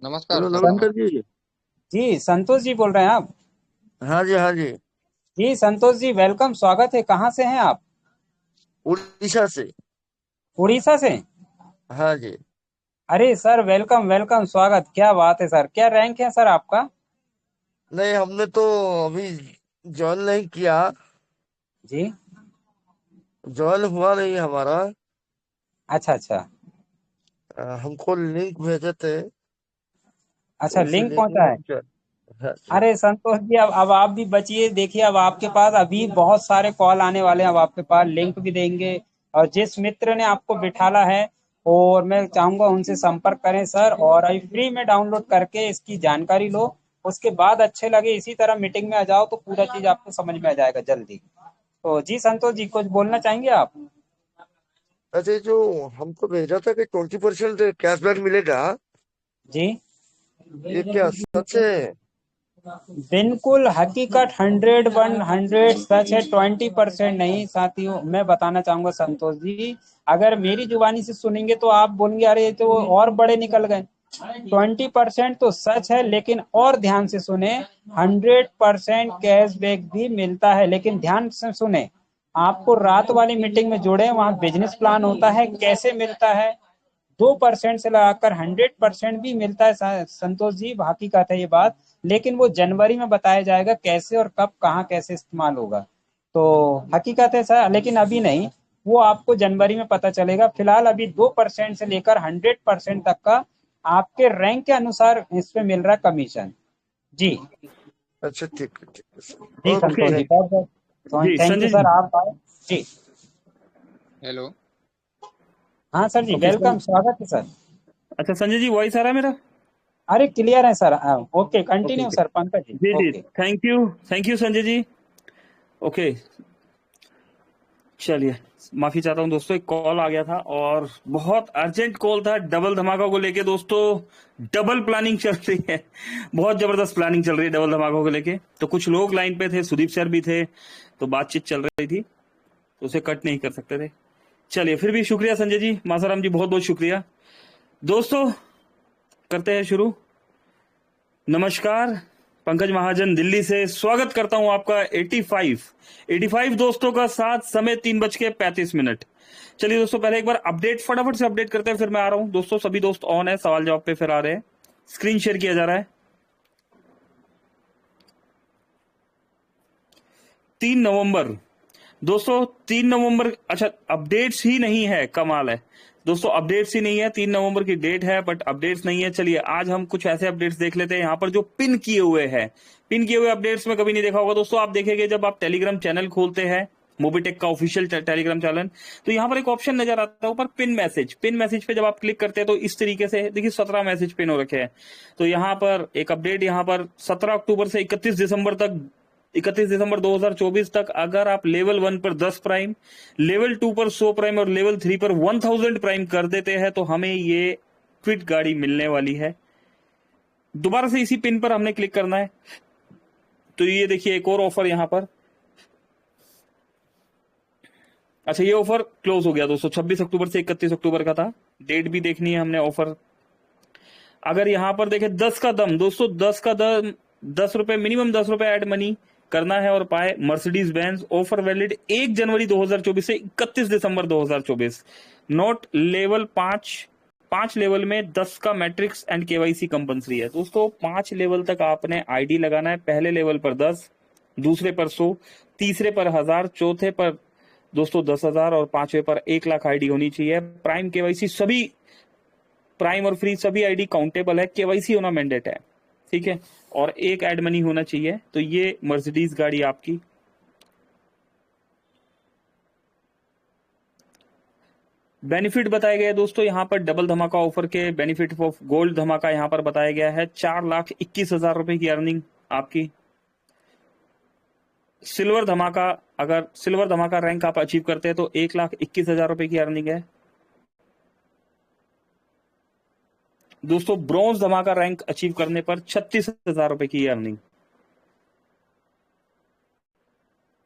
नमस्कार हेलो सर, नमस्कार नमस्कार। जी। जी संतोष जी बोल रहे हैं आप? हाँ जी, हाँ जी। जी संतोष जी, वेलकम, स्वागत है। कहाँ से हैं आप? उड़ीसा से। उड़ीसा से? हाँ जी। अरे सर, वेलकम वेलकम, स्वागत। क्या बात है सर, क्या रैंक है सर आपका? नहीं, हमने तो अभी ज्वाइन नहीं किया। जी, ज्वाइन हुआ नहीं हमारा। अच्छा अच्छा। हमको लिंक भेजे थे, अच्छा, तो उसी लिंक लिंक पहुंचा में है। हाँ जी। अरे संतोष जी, अब आप भी बचिए। देखिए, अब आपके पास अभी बहुत सारे कॉल आने वाले हैं, अब आपके पास लिंक भी देंगे। और जिस मित्र ने आपको बिठाला है, और मैं चाहूंगा उनसे संपर्क करें सर, और अभी फ्री में डाउनलोड करके इसकी जानकारी लो। उसके बाद अच्छे लगे, इसी तरह मीटिंग में आ जाओ तो पूरा चीज आपको समझ में आ जाएगा जल्दी। तो जी संतोष जी, कुछ बोलना चाहेंगे आप? अच्छा, जो हमको भेजा था कि 20% कैशबैक मिलेगा, जी ये क्या सच है? बिल्कुल हकीकत 100 सच है, 20% नहीं साथियों। मैं बताना चाहूंगा संतोष जी, अगर मेरी जुबानी से सुनेंगे तो आप बोलेंगे अरे ये तो और बड़े निकल गए। 20% तो सच है, लेकिन और ध्यान से सुने, 100% कैशबैक भी मिलता है। लेकिन ध्यान से सुने, आपको रात वाली मीटिंग में जोड़े, वहां बिजनेस प्लान होता है। कैसे मिलता है? 2% से लगाकर 100% भी मिलता है संतोष जी, हकीकत है ये बात। लेकिन वो जनवरी में बताया जाएगा कैसे और कब कहाँ कैसे इस्तेमाल होगा। तो हकीकत है सर, लेकिन अभी नहीं, वो आपको जनवरी में पता चलेगा। फिलहाल अभी 2% से लेकर 100% तक का आपके रैंक के अनुसार इस पे मिल रहा है कमीशन। जी अच्छा ठीक है सर। जी ओके संतोष जी, थैंक बहुत बहुत जी थैंक यू संजय सर, जी। आप आए। जी हेलो। हाँ सर जी, ओके वेलकम, स्वागत है सर। अच्छा संजय जी, वॉइस आ रहा है मेरा? अरे क्लियर है sir. Okay, okay continue okay. Sir, Pankaj ji. जी जी, okay. Thank you Sanjay ji. Okay, चलिए, माफी चाहता हूँ दोस्तों, एक कॉल आ गया था और बहुत अर्जेंट कॉल था डबल धमाका को लेके। दोस्तों डबल प्लानिंग चल रही है, बहुत जबरदस्त प्लानिंग चल रही है डबल धमाका को लेके। तो कुछ लोग लाइन पे थे, सुदीप सर भी थे, तो बातचीत चल रही थी, तो उसे कट नहीं कर सकते थे। चलिए, फिर भी शुक्रिया संजय जी, मासाराम जी, बहुत बहुत शुक्रिया। दोस्तों करते हैं शुरू। नमस्कार, पंकज महाजन दिल्ली से स्वागत करता हूं आपका 85 दोस्तों का साथ, समय 3:35। चलिए दोस्तों, पहले एक बार अपडेट फटाफट से अपडेट करते हैं, फिर मैं आ रहा हूं। दोस्तों सभी दोस्त ऑन है, सवाल जवाब पे फिर आ रहे हैं, स्क्रीन शेयर किया जा रहा है। 3 नवंबर दोस्तों, 3 नवंबर, अच्छा अपडेट्स ही नहीं है, कमाल है दोस्तों, अपडेट्स ही नहीं है। 3 नवंबर की डेट है बट अपडेट्स नहीं है। चलिए आज हम कुछ ऐसे अपडेट्स देख लेते हैं यहाँ पर जो पिन किए हुए हैं। पिन किए हुए अपडेट्स में कभी नहीं देखा होगा दोस्तों, आप देखेंगे जब आप टेलीग्राम चैनल खोलते हैं, मोबीटेक का ऑफिशियल टेलीग्राम चैनल, तो यहाँ पर एक ऑप्शन नजर आता है ऊपर, पिन मैसेज। पिन मैसेज पे जब आप क्लिक करते हैं तो इस तरीके से देखिए 17 मैसेज पिन हो रखे हैं। तो यहाँ पर एक अपडेट, यहाँ पर 17 अक्टूबर से 31 दिसंबर 2024 तक अगर आप लेवल 1 पर 10 प्राइम, लेवल 2 पर 100 प्राइम और लेवल 3 पर 1000 प्राइम कर देते हैं तो हमें ये क्विट गाड़ी मिलने वाली है। दोबारा से इसी पिन पर हमने क्लिक करना है। तो ये देखिए एक और ऑफर यहां पर, अच्छा ये ऑफर क्लोज हो गया दोस्तों, 26 अक्टूबर से 31 अक्टूबर का था। डेट भी देखनी है हमने ऑफर। अगर यहां पर देखें 10 का दम दोस्तों, 10 का दम, 10 रुपए मिनिमम, 10 रुपए ऐड मनी करना है और पाए मर्सिडीज बेंज। ऑफर वैलिड 1 जनवरी 2024 से 31 दिसंबर 2024। नोट लेवल 5 लेवल में 10 का मैट्रिक्स एंड केवाईसी कंपलसरी है दोस्तों। 5 लेवल तक आपने आईडी लगाना है। पहले लेवल पर 10, दूसरे पर 100, तीसरे पर 1000, चौथे पर दोस्तों 10,000 और पांचवे पर 1 लाख आईडी होनी चाहिए। प्राइम केवाईसी, सभी प्राइम और फ्री सभी आईडी काउंटेबल है, केवाईसी होना मैंडेट है, ठीक है, और 1 ऐड मनी होना चाहिए। तो ये मर्सिडीज गाड़ी आपकी। बेनिफिट बताए गए दोस्तों यहाँ पर डबल धमाका ऑफर के बेनिफिट ऑफ गोल्ड धमाका यहाँ पर बताया गया है। 4,21,000 रुपए की अर्निंग आपकी। सिल्वर धमाका, अगर सिल्वर धमाका रैंक आप अचीव करते हैं तो 1,21,000 रुपए की अर्निंग है दोस्तों। ब्रॉन्ज धमाका रैंक अचीव करने पर 36,000 रुपए की अर्निंग,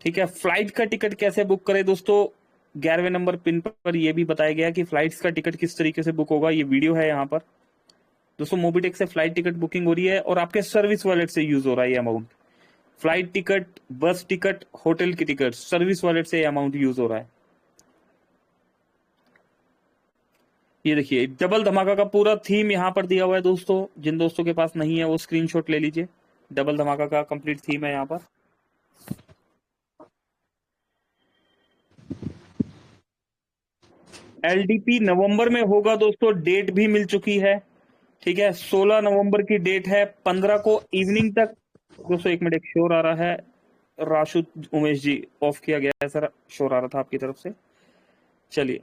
ठीक है। फ्लाइट का टिकट कैसे बुक करें दोस्तों, 11वें नंबर पिन पर यह भी बताया गया कि फ्लाइट्स का टिकट किस तरीके से बुक होगा। ये वीडियो है यहाँ पर दोस्तों। मोबीटेक से फ्लाइट टिकट बुकिंग हो रही है और आपके सर्विस वॉलेट से यूज हो रहा है ये अमाउंट। फ्लाइट टिकट, बस टिकट, होटल की टिकट, सर्विस वॉलेट से अमाउंट यूज हो रहा है। ये देखिए डबल धमाका का पूरा थीम यहाँ पर दिया हुआ है दोस्तों। जिन दोस्तों के पास नहीं है वो स्क्रीनशॉट ले लीजिए। डबल धमाका का कंप्लीट थीम है यहाँ पर। एलडीपी नवंबर में होगा दोस्तों, डेट भी मिल चुकी है, ठीक है। 16 नवंबर की डेट है, 15 को इवनिंग तक दोस्तों। 1 मिनट, एक शोर आ रहा है, राशु उमेश जी ऑफ किया गया है सर, शोर आ रहा था आपकी तरफ से। चलिए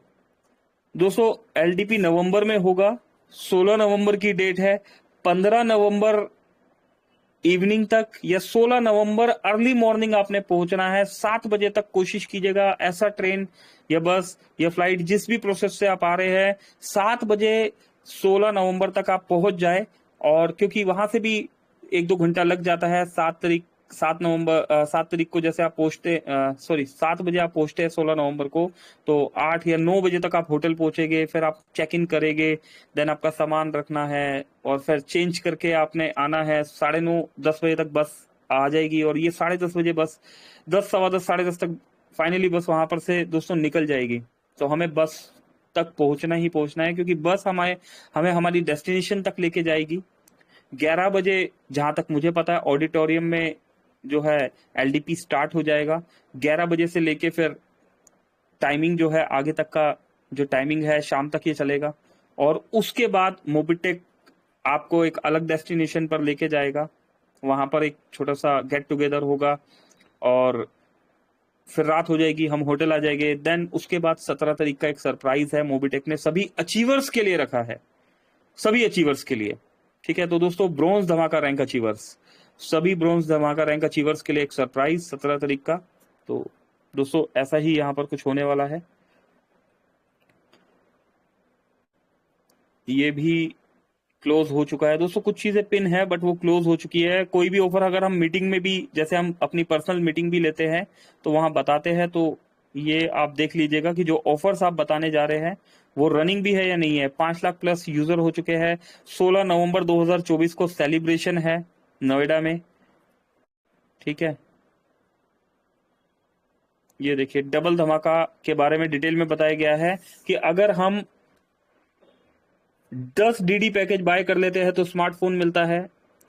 दोस्तों, एलडीपी नवंबर में होगा, 16 नवंबर की डेट है, 15 नवंबर इवनिंग तक या 16 नवंबर अर्ली मॉर्निंग आपने पहुंचना है। 7 बजे तक कोशिश कीजिएगा, ऐसा ट्रेन या बस या फ्लाइट जिस भी प्रोसेस से आप आ रहे हैं 7 बजे 16 नवंबर तक आप पहुंच जाए। और क्योंकि वहां से भी एक दो घंटा लग जाता है। 7 तारीख को जैसे आप पहुंचते 7 बजे आप पहुंचते हैं 16 नवंबर को, तो 8 या 9 बजे तक आप होटल पहुंचेंगे, फिर आप चेक इन करेंगे, देन आपका सामान रखना है और फिर चेंज करके आपने आना है। 9:30 10 बजे तक बस आ जाएगी और ये 10:30 बजे बस 10 सवा 10 10:30 तक फाइनली बस वहां पर से दोस्तों निकल जाएगी। तो हमें बस तक पहुंचना ही पहुंचना है, क्योंकि बस हमें हमारी डेस्टिनेशन तक लेके जाएगी। 11 बजे जहां तक मुझे पता है ऑडिटोरियम में जो है एलडीपी स्टार्ट हो जाएगा। 11 बजे से लेके फिर टाइमिंग जो है आगे तक का जो टाइमिंग है शाम तक ये चलेगा, और उसके बाद मोबिटेक आपको एक अलग डेस्टिनेशन पर लेके जाएगा। वहां पर एक छोटा सा गेट टुगेदर होगा और फिर रात हो जाएगी, हम होटल आ जाएंगे। देन उसके बाद 17 तारीख का एक सरप्राइज है मोबिटेक ने सभी अचीवर्स के लिए रखा है, सभी अचीवर्स के लिए। ठीक है, तो दोस्तों ब्रॉन्ज धमाका रैंक अचीवर्स, सभी ब्रॉन्ज धमाका रैंक अचीवर्स के लिए एक सरप्राइज 17 तारीख का। तो दोस्तों ऐसा ही यहाँ पर कुछ होने वाला है। ये भी क्लोज हो चुका है दोस्तों, कुछ चीजें पिन है बट वो क्लोज हो चुकी है। कोई भी ऑफर अगर हम मीटिंग में भी, जैसे हम अपनी पर्सनल मीटिंग भी लेते हैं तो वहां बताते हैं, तो ये आप देख लीजिएगा कि जो ऑफर्स आप बताने जा रहे हैं वो रनिंग भी है या नहीं है। 5 लाख प्लस यूजर हो चुके हैं। 16 नवंबर 2024 को सेलिब्रेशन है नोएडा में। ठीक है, ये देखिए डबल धमाका के बारे में डिटेल में बताया गया है कि अगर हम 10 डीडी पैकेज बाय कर लेते हैं तो स्मार्टफोन मिलता है।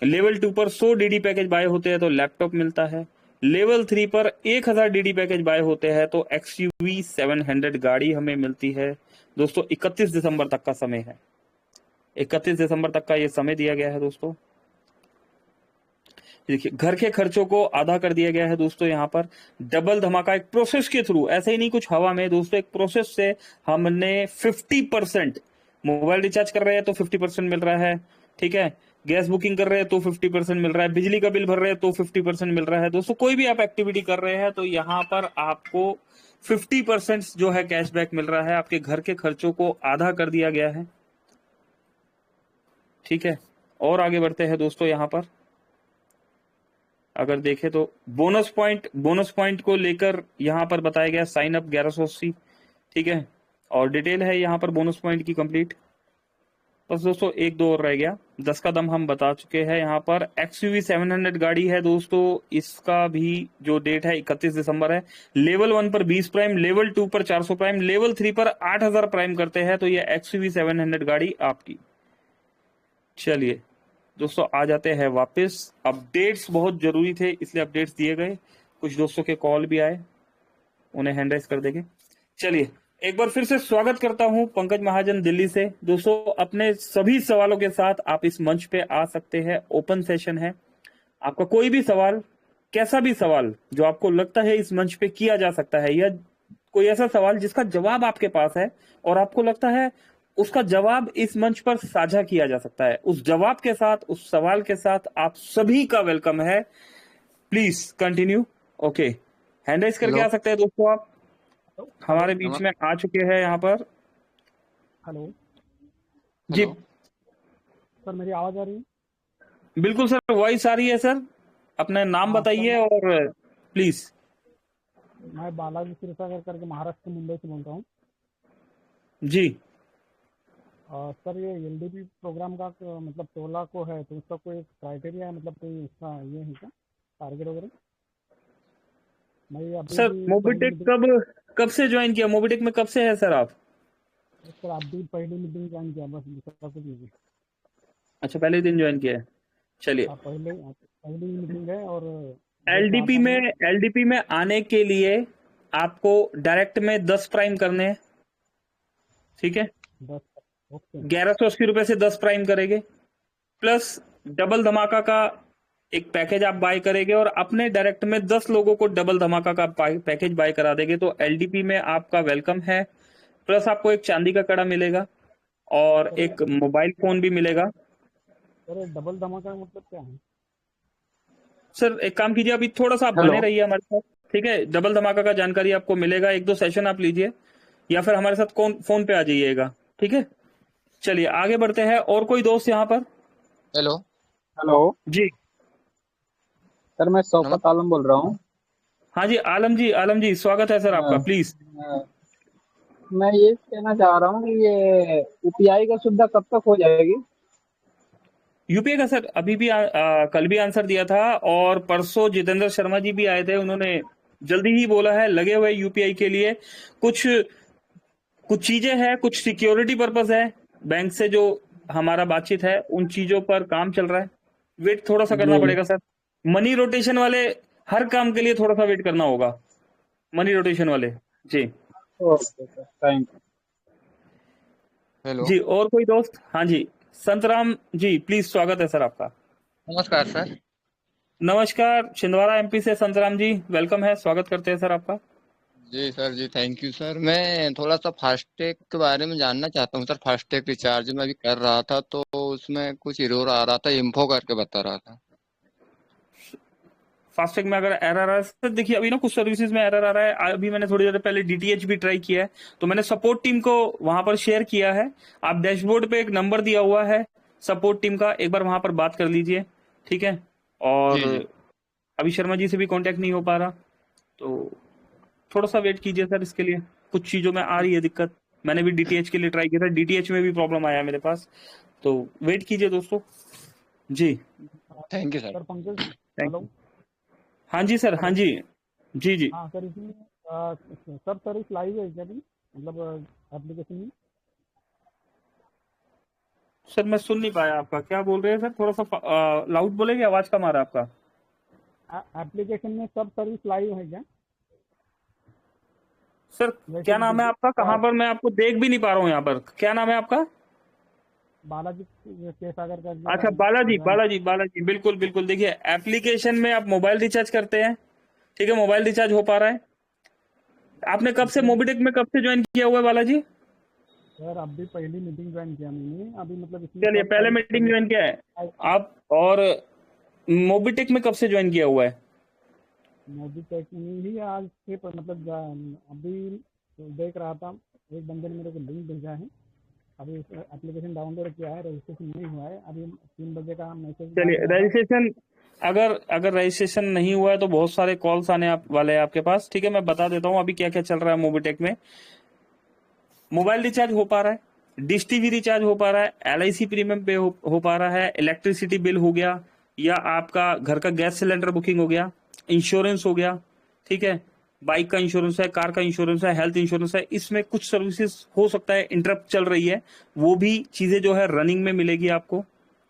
लेवल 2 पर 100 डीडी पैकेज बाय होते हैं तो लैपटॉप मिलता है। लेवल 3 पर 1000 डीडी पैकेज बाय होते हैं तो XUV 700 गाड़ी हमें मिलती है। दोस्तों 31 दिसंबर तक का समय है, 31 दिसंबर तक का ये समय दिया गया है दोस्तों। देखिए घर के खर्चों को आधा कर दिया गया है दोस्तों। यहाँ पर डबल धमाका एक प्रोसेस के थ्रू, ऐसे ही नहीं कुछ हवा में दोस्तों, एक प्रोसेस से हमने 50%, मोबाइल रिचार्ज कर रहे हैं तो 50% मिल रहा है। ठीक है, गैस बुकिंग कर रहे हैं तो 50% मिल रहा है, बिजली का बिल भर रहे हैं तो 50% मिल रहा है। दोस्तों कोई भी आप एक्टिविटी कर रहे हैं तो यहाँ पर आपको 50% जो है कैशबैक मिल रहा है। आपके घर के खर्चों को आधा कर दिया गया है। ठीक है, और आगे बढ़ते हैं दोस्तों। यहाँ पर अगर देखें तो बोनस पॉइंट को लेकर यहाँ पर बताया गया साइन अप 1180। ठीक है, और डिटेल है यहाँ पर बोनस पॉइंट की कंप्लीट। बस दोस्तों एक दो और रह गया, 10 का दम हम बता चुके हैं। यहाँ पर XUV 700 गाड़ी है दोस्तों, इसका भी जो डेट है 31 दिसंबर है। लेवल 1 पर 20 प्राइम, लेवल 2 पर 400 प्राइम, लेवल 3 पर 8000 प्राइम करते हैं तो ये XUV 700 गाड़ी आपकी। चलिए दोस्तों आ जाते हैं वापस। अपडेट्स बहुत जरूरी थे इसलिए अपडेट्स दिए गए। कुछ दोस्तों के कॉल भी आए, उन्हें हैंड राइज कर देंगे। चलिए एक बार फिर से स्वागत करता हूं पंकज महाजन दिल्ली से। दोस्तों अपने सभी सवालों के साथ आप इस मंच पे आ सकते हैं, ओपन सेशन है। आपका कोई भी सवाल, कैसा भी सवाल जो आपको लगता है इस मंच पे किया जा सकता है, या कोई ऐसा सवाल जिसका जवाब आपके पास है और आपको लगता है उसका जवाब इस मंच पर साझा किया जा सकता है, उस जवाब के साथ, उस सवाल के साथ आप सभी का वेलकम है। Please continue. Okay, hand raise करके आ सकते हैं दोस्तों। आप हमारे बीच में आ चुके हैं यहाँ पर। हेलो जी सर, मेरी आवाज आ रही है? बिल्कुल सर, वॉइस आ रही है सर। अपना नाम बताइए और प्लीज। मैं बालाजी क्षीरसागर करके महाराष्ट्र मुंबई से बोल रहा हूँ जी। सर ये एलडीपी प्रोग्राम का मतलब 16 को है तो उसका कोई क्राइटेरिया है, मतलब कोई उसका ये है क्या टारगेट वगैरह? मैं अभी सर मोबिटेक कब से ज्वाइन किया? मोबिटेक में कब से है सर आप? सर अभी पहली मीटिंग ज्वाइन किया, बस दूसरा कुछ नहीं। अच्छा, पहले दिन ज्वाइन किया है। चलिए पहली मीटिंग है। और एलडीपी में आने के लिए आपको डायरेक्ट में 10 प्राइम करने हैं। ठीक है, 1180 रुपए से 10 प्राइम करेंगे, प्लस डबल धमाका का एक पैकेज आप बाय करेंगे और अपने डायरेक्ट में 10 लोगों को डबल धमाका का पैकेज बाय करा देंगे तो एलडीपी में आपका वेलकम है। प्लस आपको एक चांदी का कड़ा मिलेगा और एक मोबाइल फोन भी मिलेगा। सर डबल धमाका मतलब क्या है? सर एक काम कीजिए, अभी थोड़ा सा आप बने रहिए हमारे साथ। ठीक है, डबल धमाका का जानकारी आपको मिलेगा, 1-2 सेशन आप लीजिए या फिर हमारे साथ फोन पे आ जाइएगा। ठीक है, चलिए आगे बढ़ते हैं। और कोई दोस्त यहाँ पर? हेलो हेलो जी, सर मैं शौकत आलम बोल रहा हूँ। हाँ जी आलम जी स्वागत है सर आपका, प्लीज। मैं ये कहना चाह रहा हूँ कि ये यूपीआई का सुविधा कब तक हो जाएगी? यूपीए का सर अभी भी कल भी आंसर दिया था, और परसों जितेंद्र शर्मा जी भी आए थे, उन्होंने जल्दी ही बोला है, लगे हुए यूपीआई के लिए। कुछ कुछ चीजें हैं, कुछ सिक्योरिटी पर्पस है, बैंक से जो हमारा बातचीत है उन चीजों पर काम चल रहा है। वेट थोड़ा सा करना जी। पड़ेगा सर। मनी रोटेशन वाले हर काम के लिए थोड़ा सा वेट करना होगा, मनी रोटेशन वाले। जी okay sir, thank you. Hello. जी, और कोई दोस्त? हाँ जी संतराम जी, प्लीज स्वागत है सर आपका। नमस्कार सर। नमस्कार, छिंदवाड़ा एमपी से संतराम जी, वेलकम है, स्वागत करते हैं सर आपका। जी सर जी, थैंक यू सर। मैं थोड़ा सा फास्टैग के बारे में जानना चाहता हूँ सर। फास्टैग रिचार्ज में अभी कर रहा था तो उसमें कुछ एरर आ रहा था, इन्फो करके बता रहा था। फास्टैग में अगर एरर आ रहा है सर, देखिए अभी ना कुछ सर्विसेज में एरर आ रहा है। अभी मैंने थोड़ी देर पहले डीटीएच भी ट्राई किया है, तो मैंने सपोर्ट टीम को वहां पर शेयर किया है। आप डैशबोर्ड पे एक नंबर दिया हुआ है सपोर्ट टीम का, एक बार वहां पर बात कर लीजिए, ठीक है। और जी जी। अभी शर्मा जी से भी कांटेक्ट नहीं हो पा रहा, तो थोड़ा सा वेट कीजिए सर, इसके लिए कुछ चीजों में आ रही है दिक्कत। मैंने भी डीटीएच के लिए ट्राई किया था, डीटीएच में भी प्रॉब्लम आया मेरे पास, तो वेट कीजिए दोस्तों। जी thank you sir. Sir Pankaj, thank hello. You. हाँ जी सर, हाँ हेलो। जी जी जी। हाँ सर, इसमें सब सर्विस लाइव है क्या अभी, मतलब एप्लीकेशन में? सर मैं सुन नहीं पाया आपका, क्या बोल रहे हैं सर? थोड़ा सा लाउड बोलेंगे, आवाज कम आ रहा है आपका। एप्लीकेशन में सब सर्विस लाइव है क्या? सर जैसे क्या नाम है आपका? कहाँ पर? मैं आपको देख भी नहीं पा रहा हूँ यहाँ पर। क्या नाम है आपका? बालाजी केसागर का अच्छा बालाजी, बालाजी बालाजी, बिल्कुल बिल्कुल। देखिए एप्लीकेशन में आप मोबाइल रिचार्ज करते हैं, ठीक है, मोबाइल रिचार्ज हो पा रहा है। आपने कब से मोबिटेक में कब से ज्वाइन किया हुआ है बालाजी? सर अभी पहली मीटिंग ज्वाइन किया मैंने अभी, मतलब इसमें चलिए सब पहले सर्विस मीटिंग ज्वाइन किया है आप, और मोबिटेक में कब से ज्वाइन किया हुआ है? मोबीटेक में ही आज से मतलब अभी देख रहा था, एक बंदे ने मेरे को लिंक भेजा है। अभी एप्लीकेशन डाउनलोड किया है, रजिस्ट्रेशन नहीं हुआ है अभी। 3 बजे का मैसेज आ चलिए गया था। रजिस्ट्रेशन, अगर अगर रजिस्ट्रेशन नहीं हुआ है तो बहुत सारे कॉल्स आने वाले हैं आपके पास, ठीक है। मैं बता देता हूँ अभी क्या क्या चल रहा है मोबिटेक में। मोबाइल रिचार्ज हो पा रहा है, डिश टीवी रिचार्ज हो पा रहा है, एलआईसी प्रीमियम पे हो पा रहा है, इलेक्ट्रिसिटी बिल हो गया, या आपका घर का गैस सिलेंडर बुकिंग हो गया, इंश्योरेंस हो गया, ठीक है, बाइक का इंश्योरेंस है, कार का इंश्योरेंस है, हेल्थ इंश्योरेंस है। इसमें कुछ सर्विसेज हो सकता है इंटरप्ट चल रही है, वो भी चीजें जो है रनिंग में मिलेगी आपको,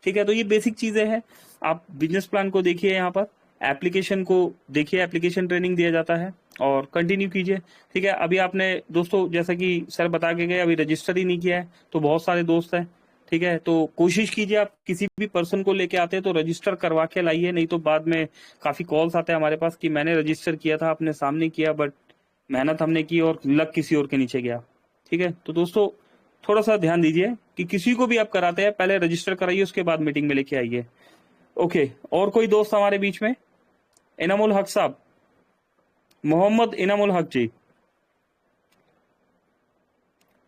ठीक है। तो ये बेसिक चीजें हैं। आप बिजनेस प्लान को देखिए, यहाँ पर एप्लीकेशन को देखिए, एप्लीकेशन ट्रेनिंग दिया जाता है, और कंटिन्यू कीजिए, ठीक है। अभी आपने दोस्तों जैसा कि सर बता के गए, अभी रजिस्टर ही नहीं किया है, तो बहुत सारे दोस्त हैं, ठीक है। तो कोशिश कीजिए, आप किसी भी पर्सन को लेके आते हैं तो रजिस्टर करवा के लाइए, नहीं तो बाद में काफी कॉल्स आते हैं हमारे पास कि मैंने रजिस्टर किया था, आपने सामने किया, बट मेहनत हमने की और लक किसी और के नीचे गया, ठीक है। तो दोस्तों थोड़ा सा ध्यान दीजिए कि किसी को भी आप कराते हैं पहले रजिस्टर कराइए, उसके बाद मीटिंग में लेके आइए। ओके, और कोई दोस्त हमारे बीच में? इनामुल हक साहब, मोहम्मद इनामुल हक जी।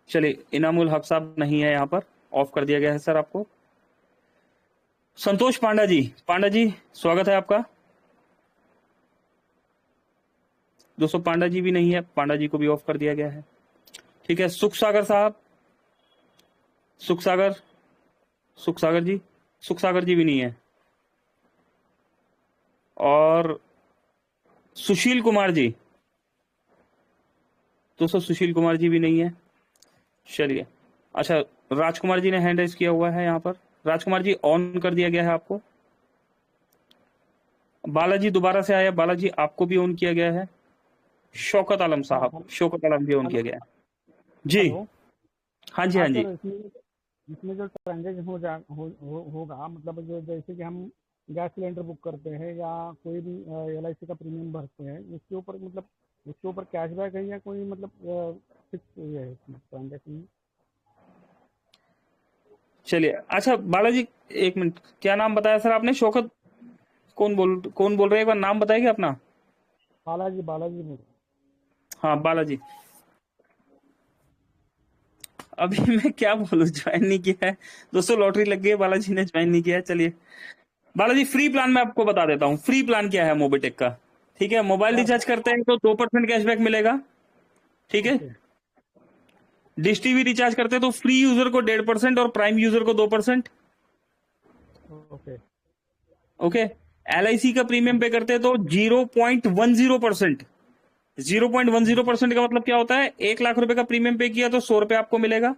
चलिए इनामुल हक साहब नहीं है यहाँ पर, ऑफ कर दिया गया है सर आपको। संतोष पांडा जी, पांडा जी स्वागत है आपका। दोस्तों पांडा जी भी नहीं है, पांडा जी को भी ऑफ कर दिया गया है, ठीक है। सुख सागर साहब, सुख सागर, सुख सागर जी, सुख सागर जी भी नहीं है। और सुशील कुमार जी, दोस्तों सुशील कुमार जी भी नहीं है। चलिए, अच्छा राजकुमार जी ने हैंड राइज किया हुआ है यहाँ पर। राजकुमार जी ऑन कर दिया गया है आपको। बालाजी दोबारा से आया, बालाजी आपको भी ऑन किया गया है। शौकत आलम साहब, शौकत आलम जी ऑन किया गया है जी। हेलो। हाँ जी, हाँ हाँ जी। सर, इसमें जो ट्रांजेक्शन होगा, मतलब जो जैसे कि हम गैस सिलेंडर बुक करते हैं या कोई भी LIC का प्रीमियम भरते हैं, उसके ऊपर मतलब उसके ऊपर कैशबैक है या कोई मतलब फिक्स ये है ट्रांजेक्शन में? चलिए अच्छा बालाजी, एक मिनट, क्या नाम बताया सर आपने? शौकत, कौन बोल रहे हैं? एक बार नाम बताएंगे अपना। बालाजी, बालाजी बोल रहा हूँ। हाँ बालाजी, अभी मैं क्या बोलूं, ज्वाइन नहीं किया है दोस्तों, लॉटरी लग गई है, बालाजी ने ज्वाइन नहीं किया है। चलिए बालाजी फ्री प्लान में आपको बता देता हूँ, फ्री प्लान क्या है मोबिटेक का। ठीक है, मोबाइल रिचार्ज करते हैं तो 2% कैशबैक मिलेगा। ठीक है, डिश टीवी रिचार्ज करते हैं तो फ्री यूजर को 1.5% और प्राइम यूजर को 2%। ओके ओके, LIC का प्रीमियम पे करते हैं तो 0.10%। 0.10% का मतलब क्या होता है, 1 लाख रुपए का प्रीमियम पे किया तो 100 रुपए आपको मिलेगा,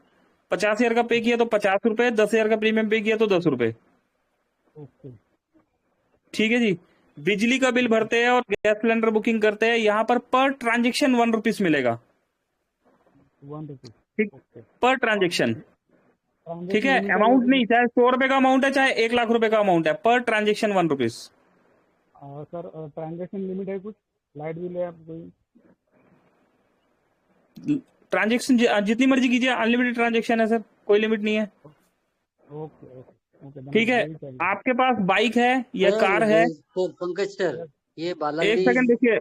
50,000 का पे किया तो 50 रुपए, 10,000 का प्रीमियम पे किया तो 10 रुपए। ओके ठीक है जी। बिजली का बिल भरते हैं और गैस सिलेंडर बुकिंग करते हैं, यहाँ पर ट्रांजेक्शन 1 रुपीज मिलेगा। 1 रुपी। ठीक, ओके, पर ट्रांजेक्शन। ठीक ट्रांजेक्शन है, लिमिट अमाउंट वगैरह नहीं, चाहे 100 रुपए का अमाउंट है चाहे 1 लाख रुपए का अमाउंट है, per transaction 1 rupees. Sir transaction limit है कुछ, लाइट बिल है कोई? ट्रांजेक्शन जितनी मर्जी कीजिए, अनलिमिटेड ट्रांजेक्शन है सर, कोई लिमिट नहीं है। ओके ओके ओके, ठीक है, यही चाहिए। आपके पास बाइक है या सर कार है? वो पंकज सर, ये एक बालाजी सेकंड देखिए,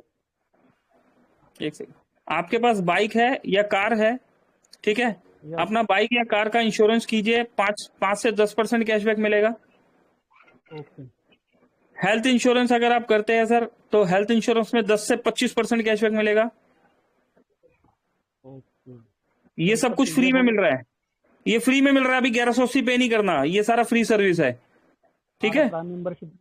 एक सेकंड, आपके पास बाइक है या कार है? ठीक है, यस। अपना बाइक या कार का इंश्योरेंस कीजिए, 5 से 10% कैशबैक मिलेगा। ओके हेल्थ इंश्योरेंस अगर आप करते हैं सर, तो हेल्थ इंश्योरेंस में 10 से 25% कैशबैक मिलेगा। ओके ये सब कुछ फ्री में मिल रहा है, ये फ्री में मिल रहा है, अभी 1180 पे नहीं करना, ये सारा फ्री सर्विस है। ठीक है, प्राइम मेंबरशिप।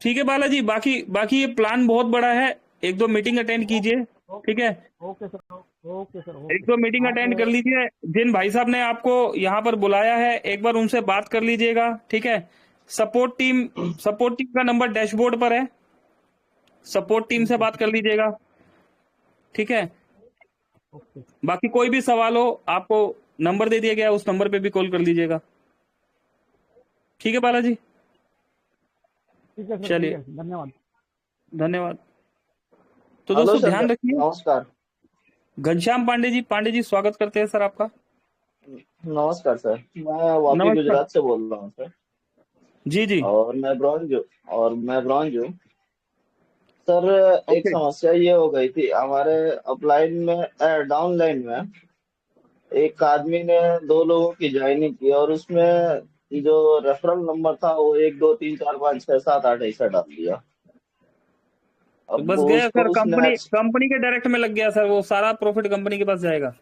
ठीक है बालाजी, बाकी ये प्लान बहुत बड़ा है, 1-2 मीटिंग अटेंड कीजिए। ठीक है, okay sir, okay sir, 1-2 meeting attend कर लीजिए। जिन भाई साहब ने आपको यहाँ पर बुलाया है, एक बार उनसे बात कर लीजिएगा। ठीक है, सपोर्ट टीम का नंबर डैशबोर्ड पर है, सपोर्ट टीम से बात कर लीजिएगा। ठीक है, ओके बाकी कोई भी सवाल हो, आपको नंबर दे दिया गया है, उस नंबर पे भी कॉल कर लीजिएगा। ठीक है बालाजी, ठीक है सर, चलिए, ठीक है, धन्यवाद। धन्यवाद। तो हेलो दोस्तों सर, ध्यान रखिए। नमस्कार। घनश्याम पांडे जी स्वागत करते हैं सर आपका। नमस्कार सर, मैं वापी नमस्कार गुजरात से बोल रहा हूँ सर। जी जी। और मैं ब्रॉन्ज हूँ सर। एक ओके, समस्या ये हो गई थी हमारे अपलाइन में, डाउनलाइन में एक आदमी ने 2 लोगों की ज्वाइनिंग की और उसमें जो रेफरल नंबर था वो 1 2 3 4 5 6 7 8 ऐसा डाल दिया। तो अब बस वो गया उसको सर, उसने कंपनी के डायरेक्ट में लग गया सर, वो सारा प्रॉफिट कंपनी के पास जाएगा।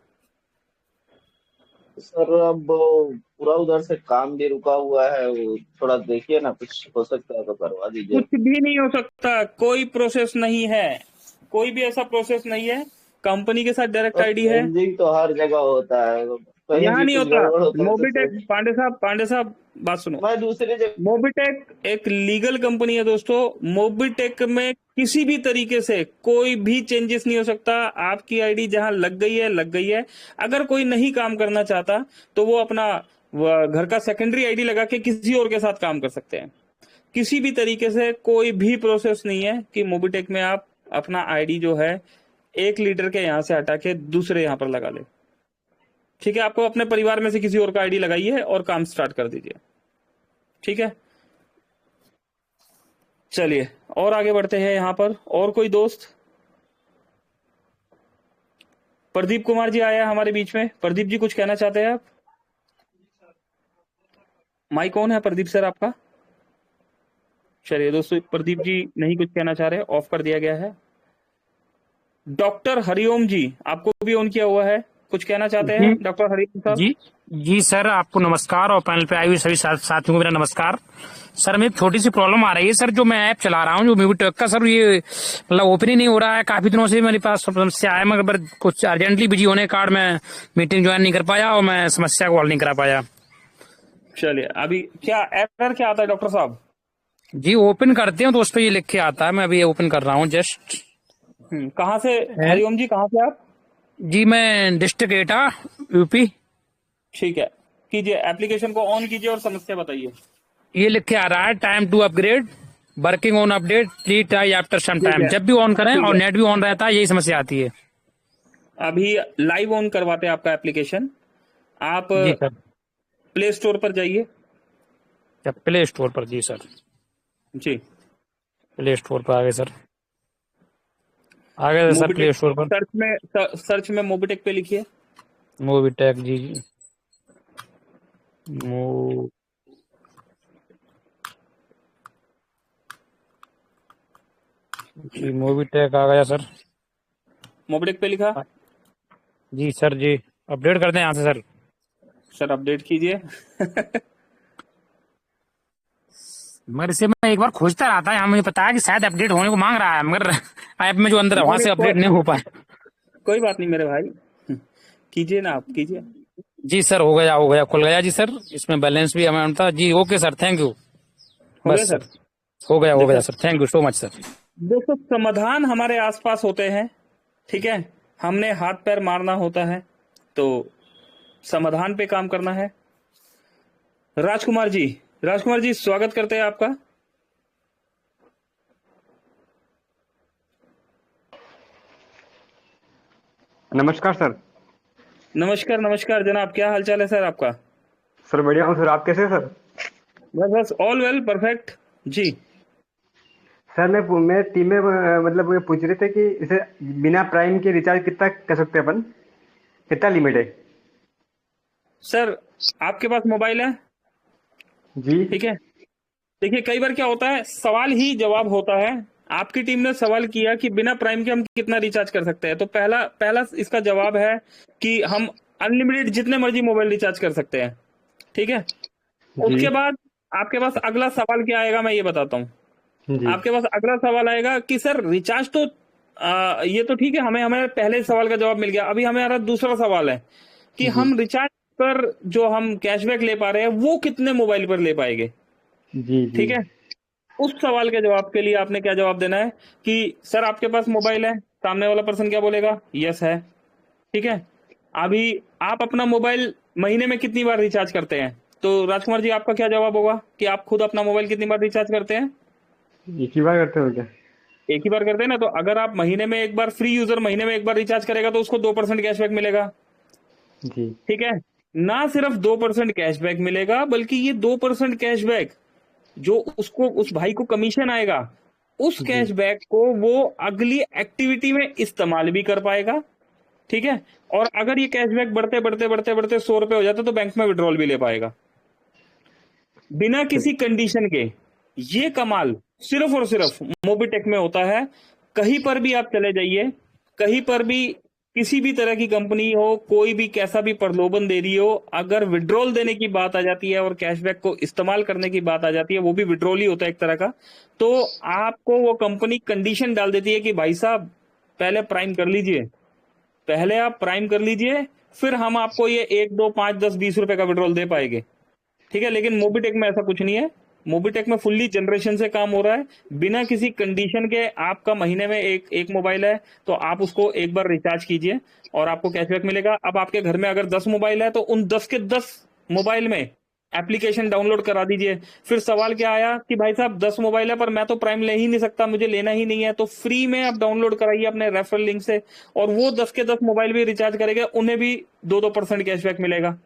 सर, अब पूरा उधर से काम भी रुका हुआ है, वो थोड़ा देखिए ना, कुछ हो सकता है तो करवा दीजिए। कुछ भी नहीं हो सकता, कोई प्रोसेस नहीं है, कोई भी ऐसा प्रोसेस नहीं है, कंपनी के साथ डायरेक्ट तो आईडी है। चेंजिंग तो हर जगह होता है, कहीं यहाँ भी नहीं कुछ होता। गड़बड़ होता है तो मोबिटेक, चेंज। पांडे साहब बात सुनो, मैं दूसरी जगह। मोबिटेक एक लीगल कंपनी है दोस्तों। मोबिटेक में किसी भी तरीके से कोई भी चेंजेस नहीं हो सकता। आपकी आईडी जहां लग गई है लग गई है। अगर कोई नहीं काम करना चाहता तो वो अपना घर का सेकेंडरी आईडी लगा के किसी और के साथ काम कर सकते हैं। किसी भी तरीके से कोई भी प्रोसेस नहीं है कि मोबिटेक में आप अपना आईडी जो है 1 लीटर के यहां से हटा के दूसरे यहां पर लगा ले। ठीक है, आपको अपने परिवार में से किसी और का आईडी लगाइए और काम स्टार्ट कर दीजिए। ठीक है, चलिए और आगे बढ़ते हैं। यहां पर और कोई दोस्त? प्रदीप कुमार जी आया हमारे बीच में। प्रदीप जी कुछ कहना चाहते हैं आप? माइक कौन है प्रदीप सर आपका? चलिए दोस्तों, प्रदीप जी नहीं कुछ कहना चाह रहे, ऑफ कर दिया गया है। डॉक्टर हरिओम जी, आपको भी ऑन किया हुआ है, कुछ कहना चाहते हैं जी डॉक्टर हरिओम साहब? जी जी सर, आपको नमस्कार और पैनल पे आए हुए सभी साथियों को मेरा नमस्कार। सर मेरी छोटी सी प्रॉब्लम आ रही है सर, जो मैं ऐप चला रहा हूँ जो मोबिटेक का सर, ये मतलब ओपन ही नहीं हो रहा है। काफी दिनों से मेरे पास समस्या है, मगर कुछ अर्जेंटली बिजी होने के कारण मैं मीटिंग ज्वाइन नहीं कर पाया और मैं समस्या को हल नहीं करा पाया। चलिए, अभी क्या एरर क्या आता है डॉक्टर साहब? जी ओपन करते हैं तो उस पर ये लिख के आता है, मैं अभी ओपन कर रहा हूँ जस्ट। कहाँ से हरिओम जी, कहाँ से आप? जी मैं डिस्ट्रिक्ट एटा, यूपी। ठीक है, कीजिए, एप्लीकेशन को ऑन कीजिए और समस्या बताइए। ये लिख के आ रहा है time to upgrade, working on update, please try after some ठीक टाइम। है, जब भी ऑन करें ठीक और है, नेट भी ऑन रहता है, यही समस्या आती है। अभी लाइव ऑन करवाते हैं आपका एप्लीकेशन। आप जी सर। प्ले स्टोर पर जाइए। प्ले स्टोर पर? जी सर, जी, प्ले स्टोर पर आ गए सर, आ गए सर प्ले मोबिटेक स्टोर पर। सर्च में मोबिटेक पे लिखिए। मोबिटेक, जी जी, जी मोबीटेक आ गया सर। मोबिटेक पे लिखा। जी सर जी, अपडेट कर दें यहाँ से सर। सर अपडेट कीजिए। मगर इसे मैं एक बार खोजता रहा था, यहाँ मुझे पता है कि शायद अपडेट होने को मांग रहा है, मगर ऐप में जो अंदर है वहां नहीं से नहीं, अपडेट नहीं हो पाया। कोई बात नहीं मेरे भाई। कीजिए ना, आप कीजिए। जी सर, हो गया, खुल गया जी सर। इसमें बैलेंस भी अमाउंट था जी। Okay sir, thank you. हो गया बस सर। सर, हो गया देखा sir, thank you so much sir. दोस्तों, समाधान हमारे आसपास होते हैं, ठीक है। हमने हाथ पैर मारना होता है, तो समाधान पे काम करना है। राजकुमार जी स्वागत करते हैं आपका। नमस्कार सर। नमस्कार जनाब, क्या हालचाल है सर आपका? सर बढ़िया हूँ सर, आप कैसे हैं सर? बस ऑल वेल, परफेक्ट जी। सर मैं टीम में मतलब ये पूछ रहे थे कि इसे बिना प्राइम के रिचार्ज कितना कर सकते हैं अपन, कितना लिमिट है? सर आपके पास मोबाइल है? जी ठीक है। देखिए, कई बार क्या होता है, सवाल ही जवाब होता है। आपकी टीम ने सवाल किया कि बिना प्राइम के हम कितना रिचार्ज कर सकते हैं, तो पहला इसका जवाब है कि हम अनलिमिटेड जितने मर्जी मोबाइल रिचार्ज कर सकते हैं, ठीक है। जी उसके बाद आपके पास अगला सवाल क्या आएगा, मैं ये बताता हूँ। जी आपके पास अगला सवाल आएगा कि सर रिचार्ज तो ये तो ठीक है, हमें पहले सवाल का जवाब मिल गया। अभी हमारा दूसरा सवाल है कि जी हम रिचार्ज पर जो हम कैशबैक ले पा रहे हैं वो कितने मोबाइल पर ले पाएंगे, जी जी ठीक है। उस सवाल के जवाब के लिए आपने क्या जवाब देना है कि सर आपके पास मोबाइल है। सामने वाला पर्सन क्या बोलेगा? यस है, ठीक है। अभी आप अपना मोबाइल महीने में कितनी बार रिचार्ज करते हैं? तो राजकुमार जी आपका क्या जवाब होगा कि आप खुद अपना मोबाइल कितनी बार रिचार्ज करते हैं? एक ही बार करते हो क्या? एक ही बार करते हैं ना। तो अगर आप महीने में एक बार, फ्री यूजर महीने में एक बार रिचार्ज करेगा तो उसको 2% कैशबैक मिलेगा, जी ठीक है। ना सिर्फ 2% कैशबैक मिलेगा, बल्कि ये 2% कैशबैक जो उसको, उस भाई को कमीशन आएगा, उस जी कैशबैक को वो अगली एक्टिविटी में इस्तेमाल भी कर पाएगा, ठीक है। और अगर ये कैशबैक बढ़ते बढ़ते बढ़ते बढ़ते 100 रुपए हो जाता तो बैंक में विड्रॉल भी ले पाएगा बिना किसी कंडीशन के। ये कमाल सिर्फ और सिर्फ मोबीटेक में होता है। कहीं पर भी आप चले जाइए, कहीं पर भी किसी भी तरह की कंपनी हो, कोई भी कैसा भी प्रलोभन दे रही हो, अगर विड्रॉल देने की बात आ जाती है और कैशबैक को इस्तेमाल करने की बात आ जाती है, वो भी विड्रॉल ही होता है एक तरह का, तो आपको वो कंपनी कंडीशन डाल देती है कि भाई साहब पहले प्राइम कर लीजिए, पहले आप प्राइम कर लीजिए, फिर हम आपको ये 1 2 5 10 20 रुपए का विड्रॉल दे पाएंगे, ठीक है। लेकिन मोबीटेक में ऐसा कुछ नहीं है। मोबीटेक में फुल्ली जनरेशन से काम हो रहा है, बिना किसी कंडीशन के। आपका महीने में एक मोबाइल है तो आप उसको एक बार रिचार्ज कीजिए और आपको कैशबैक मिलेगा। अब आपके घर में अगर 10 मोबाइल है तो उन 10 के 10 मोबाइल में एप्लीकेशन डाउनलोड करा दीजिए। फिर सवाल क्या आया कि भाई साहब 10 मोबाइल है पर मैं तो प्राइम ले ही नहीं सकता, मुझे लेना ही नहीं है, तो फ्री में आप डाउनलोड कराइए अपने रेफरल लिंक से, और वो 10 के 10 मोबाइल भी रिचार्ज करेंगे, उन्हें भी 2% कैशबैक मिलेगा।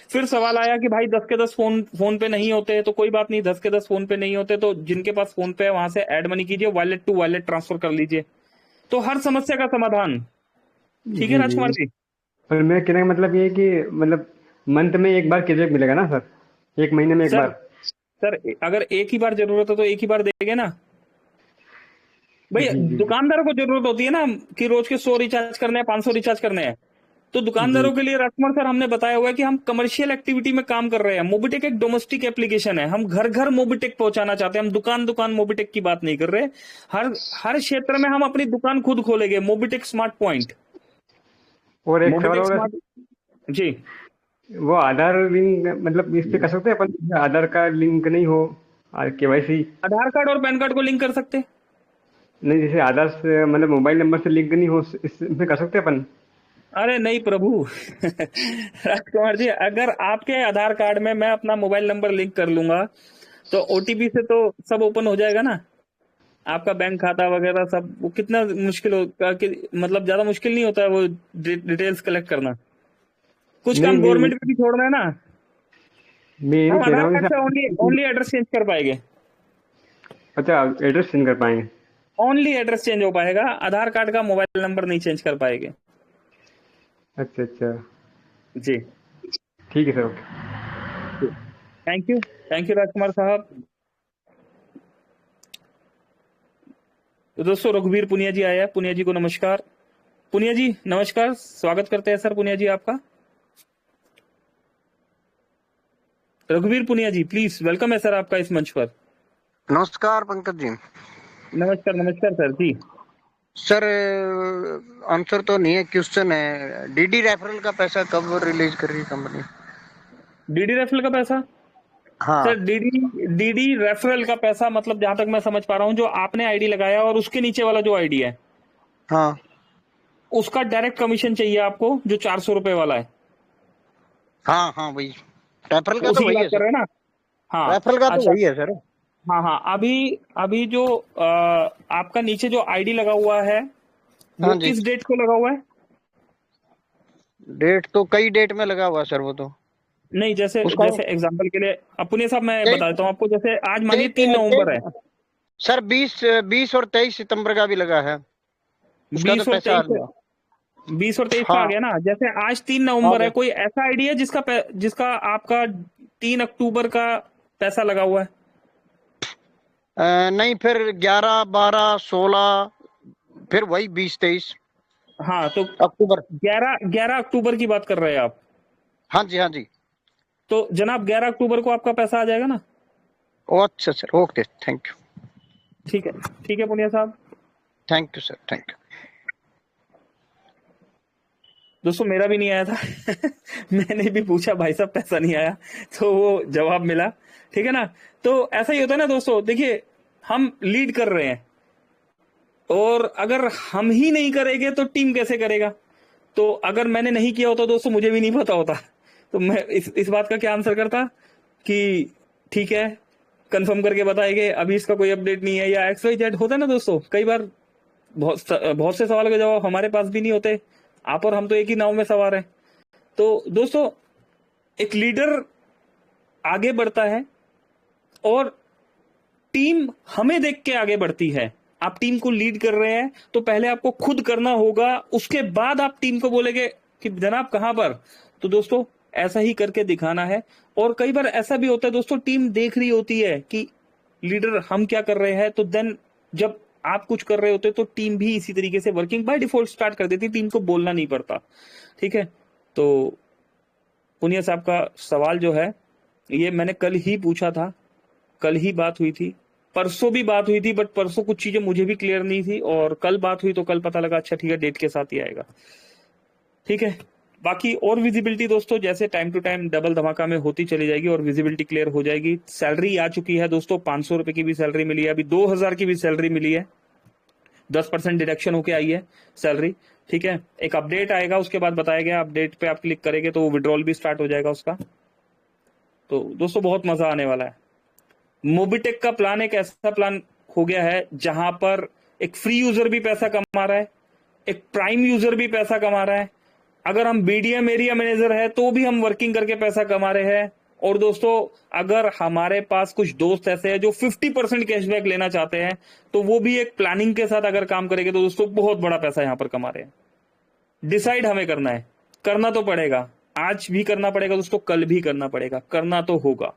फिर सवाल आया कि भाई 10 के 10 फोन पे नहीं होते, तो कोई बात नहीं, 10 के 10 फोन पे नहीं होते तो जिनके पास फोन पे है वहां से ऐड मनी कीजिए, वॉलेट टू वॉलेट ट्रांसफर कर लीजिए। तो हर समस्या का समाधान, ठीक है जी राजकुमार जी जी। पर मेरा कहने का मतलब ये है कि मतलब मंथ में एक बार कैशबैक मिलेगा ना सर, एक महीने में एक सर बार? सर अगर एक ही बार जरूरत है तो एक ही बार देंगे ना भाई। जी जी दुकानदारों को जरूरत होती है ना कि रोज के 100 रिचार्ज करने हैं, 500 रिचार्ज करने हैं, तो जी दुकानदारों के लिए राजकुमार सर हमने बताया हुआ है कि हम कमर्शियल एक्टिविटी में काम कर रहे हैं। मोबीटेक एक डोमेस्टिक एप्लीकेशन है, हम घर घर मोबीटेक पहुंचाना चाहते हैं, हम दुकान दुकान मोबीटेक की बात नहीं कर रहे। हर हर क्षेत्र में हम अपनी दुकान खुद खोलेंगे, मोबीटेक स्मार्ट पॉइंट। और एक सवाल मोबीटेक होगा, स्मार्ट जी। वो आधार लिंक मतलब इस पे कर सकते हैं अपन? आधार कार्ड लिंक नहीं हो, केवाईसी? आधार कार्ड और पैन कार्ड को लिंक कर सकते हैं। नहीं, जैसे आधार से मतलब मोबाइल नंबर से लिंक नहीं हो, इसमें कर सकते हैं अपन? अरे नहीं प्रभु। राजकुमार जी, अगर आपके आधार कार्ड में मैं अपना मोबाइल नंबर लिंक कर लूंगा तो ओटीपी से तो सब ओपन हो जाएगा ना, आपका बैंक खाता वगैरह सब। वो कितना मुश्किल होगा कि, मतलब ज्यादा मुश्किल नहीं होता है वो डिटेल्स कलेक्ट करना। कुछ नहीं काम नहीं गवर्नमेंट पे भी छोड़ना है ना। मैं ये नहीं हम कह रहा आधार हूँ कार्ड से ओनली जैसे। ओनली एड्रेस चेंज कर पाएंगे, अच्छा, एड्रेस चेंज कर पाएंगे? ओनली एड्रेस चेंज हो पाएगा, आधार कार्ड का मोबाइल नंबर नहीं चेंज कर पाएंगे। अच्छा अच्छा, जी ठीक है सर, ओके। थैंक यू राजकुमार साहब। तो दोस्तों रघुवीर पुनिया जी आया है, पुनिया जी को नमस्कार। पुनिया जी नमस्कार, स्वागत करते हैं सर पुनिया जी आपका। रघुवीर पुनिया जी प्लीज, वेलकम है सर आपका इस मंच पर। नमस्कार पंकज जी। नमस्कार नमस्कार सर जी। सर आंसर तो नहीं है, क्वेश्चन है, डीडी रेफरल का पैसा कब रिलीज कर रही है कंपनी? डीडी रेफरल का पैसा? हाँ सर डीडी रेफरल का पैसा मतलब जहां तक मैं समझ पा रहा हूँ, जो आपने आईडी लगाया और उसके नीचे वाला जो आईडी है हाँ उसका डायरेक्ट कमीशन चाहिए आपको, जो 400 रुपए वाला है। हाँ हाँ वही रेफरल का उसी तो की वही बात है कर रहे सर। हैं ना? हाँ रेफरल का तो अच्छा। वही है सर। हाँ हाँ, अभी जो आपका नीचे जो आईडी लगा हुआ है वो हाँ जी। किस डेट को लगा हुआ है? डेट तो कई डेट में लगा हुआ है सर वो तो। नहीं, जैसे उसका जैसे एग्जांपल के लिए पुनिया साहब मैं कई- बता देता हूँ आपको, जैसे आज मानिए 3 नवंबर है, सर 20 और 23 सितंबर का भी लगा है, उसका 20 तो और पैसा आ 23 गया। 20 और 23 का आ हाँ गया ना। जैसे आज 3 नवंबर है, कोई ऐसा आईडी है जिसका आपका 3 अक्टूबर का पैसा लगा हुआ है? नहीं, फिर 11, 12, 16, फिर वही 20, 23 हाँ, तो अक्टूबर। 11 अक्टूबर की बात कर रहे हैं आप? हाँ जी हाँ जी। तो जनाब 11 अक्टूबर को आपका पैसा आ जाएगा ना? ओ अच्छा सर, ओके, थैंक यू। ठीक है पुनिया साहब, thank you sir, thank you. दोस्तों मेरा भी नहीं आया था मैंने भी पूछा भाई साहब पैसा नहीं आया, तो वो जवाब मिला। ठीक है ना? तो ऐसा ही होता है ना दोस्तों। देखिए हम लीड कर रहे हैं और अगर हम ही नहीं करेंगे तो टीम कैसे करेगा? तो अगर मैंने नहीं किया होता दोस्तों, मुझे भी नहीं पता होता, तो मैं इस बात का क्या आंसर करता कि ठीक है कंफर्म करके बताएंगे, अभी इसका कोई अपडेट नहीं है, या XYZ होता है ना दोस्तों। कई बार बहुत से सवालों के जवाब हमारे पास भी नहीं होते, आप और हम तो एक ही नाव में सवार हैं। तो दोस्तों एक लीडर आगे बढ़ता है और टीम हमें देख के आगे बढ़ती है। आप टीम को लीड कर रहे हैं तो पहले आपको खुद करना होगा, उसके बाद आप टीम को बोलेंगे कि जनाब कहां पर। तो दोस्तों ऐसा ही करके दिखाना है। और कई बार ऐसा भी होता है दोस्तों, टीम देख रही होती है कि लीडर हम क्या कर रहे हैं, तो देन जब आप कुछ कर रहे होते तो टीम भी इसी तरीके से वर्किंग बाय डिफॉल्ट स्टार्ट कर देती, टीम को बोलना नहीं पड़ता। ठीक है? तो पुनिया साहब का सवाल जो है ये मैंने कल ही पूछा था, कल ही बात हुई थी, परसों भी बात हुई थी, बट परसों कुछ चीजें मुझे भी क्लियर नहीं थी, और कल बात हुई तो कल पता लगा अच्छा ठीक है डेट के साथ ही आएगा। ठीक है? बाकी और विजिबिलिटी दोस्तों जैसे टाइम टू टाइम डबल धमाका में होती चली जाएगी और विजिबिलिटी क्लियर हो जाएगी। सैलरी आ चुकी है दोस्तों, 500 रुपए की भी सैलरी मिली है, अभी 2000 की भी सैलरी मिली है, 10% डिडक्शन होके आई है सैलरी। ठीक है? एक अपडेट आएगा, उसके बाद बताया गया, अपडेट पे आप क्लिक करेंगे तो विड्रॉल भी स्टार्ट हो जाएगा उसका। तो दोस्तों बहुत मजा आने वाला है। मोबिटेक का प्लान एक ऐसा प्लान हो गया है जहां पर एक फ्री यूजर भी पैसा कमा रहा है, एक प्राइम यूजर भी पैसा कमा रहा है, अगर हम BDM एरिया मैनेजर है तो भी हम वर्किंग करके पैसा कमा रहे हैं। और दोस्तों अगर हमारे पास कुछ दोस्त ऐसे हैं जो 50% कैशबैक लेना चाहते हैं तो वो भी एक प्लानिंग के साथ अगर काम करेंगे तो दोस्तों बहुत बड़ा पैसा यहां पर कमा रहे हैं। डिसाइड हमें करना है, करना तो पड़ेगा, आज भी करना पड़ेगा दोस्तों, कल भी करना पड़ेगा, करना तो होगा।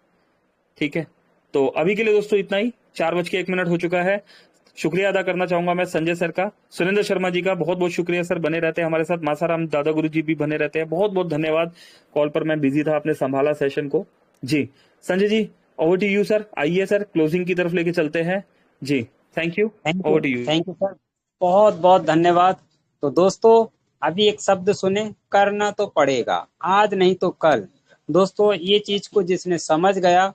ठीक है? तो अभी के लिए दोस्तों इतना ही, 4:01 हो चुका है। शुक्रिया अदा करना चाहूंगा मैं संजय सर का, सुरेंद्र शर्मा जी का बहुत बहुत शुक्रिया सर, बने रहते हैं हमारे साथ, मासाराम दादा गुरु जी भी बने रहते हैं, बहुत बहुत धन्यवाद। कॉल पर मैं बिजी था, आपने संभाला सेशन को जी। Sanjay ji over to you sir, आइए सर क्लोजिंग की तरफ लेके चलते हैं जी। Thank you, over to you. Thank you sir, बहुत बहुत धन्यवाद। तो दोस्तों अभी एक शब्द सुने, करना तो पड़ेगा, आज नहीं तो कल। दोस्तों ये चीज को जिसने समझ गया,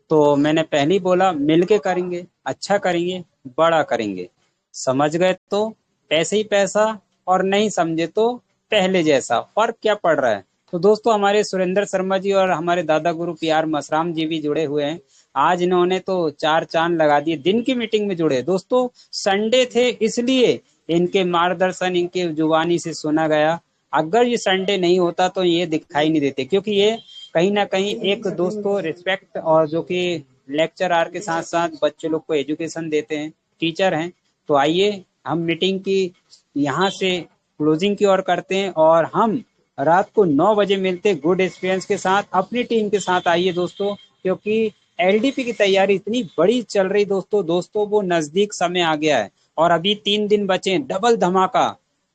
तो मैंने पहले ही बोला मिलके करेंगे, अच्छा करेंगे, बड़ा करेंगे। समझ गए तो पैसे ही पैसा, और नहीं समझे तो पहले जैसा। फर्क क्या पड़ रहा है? तो दोस्तों हमारे सुरेंद्र शर्मा जी और हमारे दादा गुरु PR मसराम जी भी जुड़े हुए हैं। आज इन्होंने तो 4 चांद लगा दिए, दिन की मीटिंग में जुड़े। दोस्तों संडे थे इसलिए इनके मार्गदर्शन, इनके जुबानी से सुना गया। अगर ये संडे नहीं होता तो ये दिखाई नहीं देते, क्योंकि ये कहीं ना कहीं एक दोस्तों रिस्पेक्ट, और जो कि लेक्चरर के साथ साथ बच्चे लोग को एजुकेशन देते हैं, टीचर हैं। तो आइए हम मीटिंग की यहाँ से क्लोजिंग की ओर करते हैं, और हम रात को 9 बजे मिलते गुड एक्सपीरियंस के साथ, अपनी टीम के साथ। आइए दोस्तों, क्योंकि LDP की तैयारी इतनी बड़ी चल रही दोस्तों वो नजदीक समय आ गया है। और अभी 3 दिन बचे, डबल धमाका।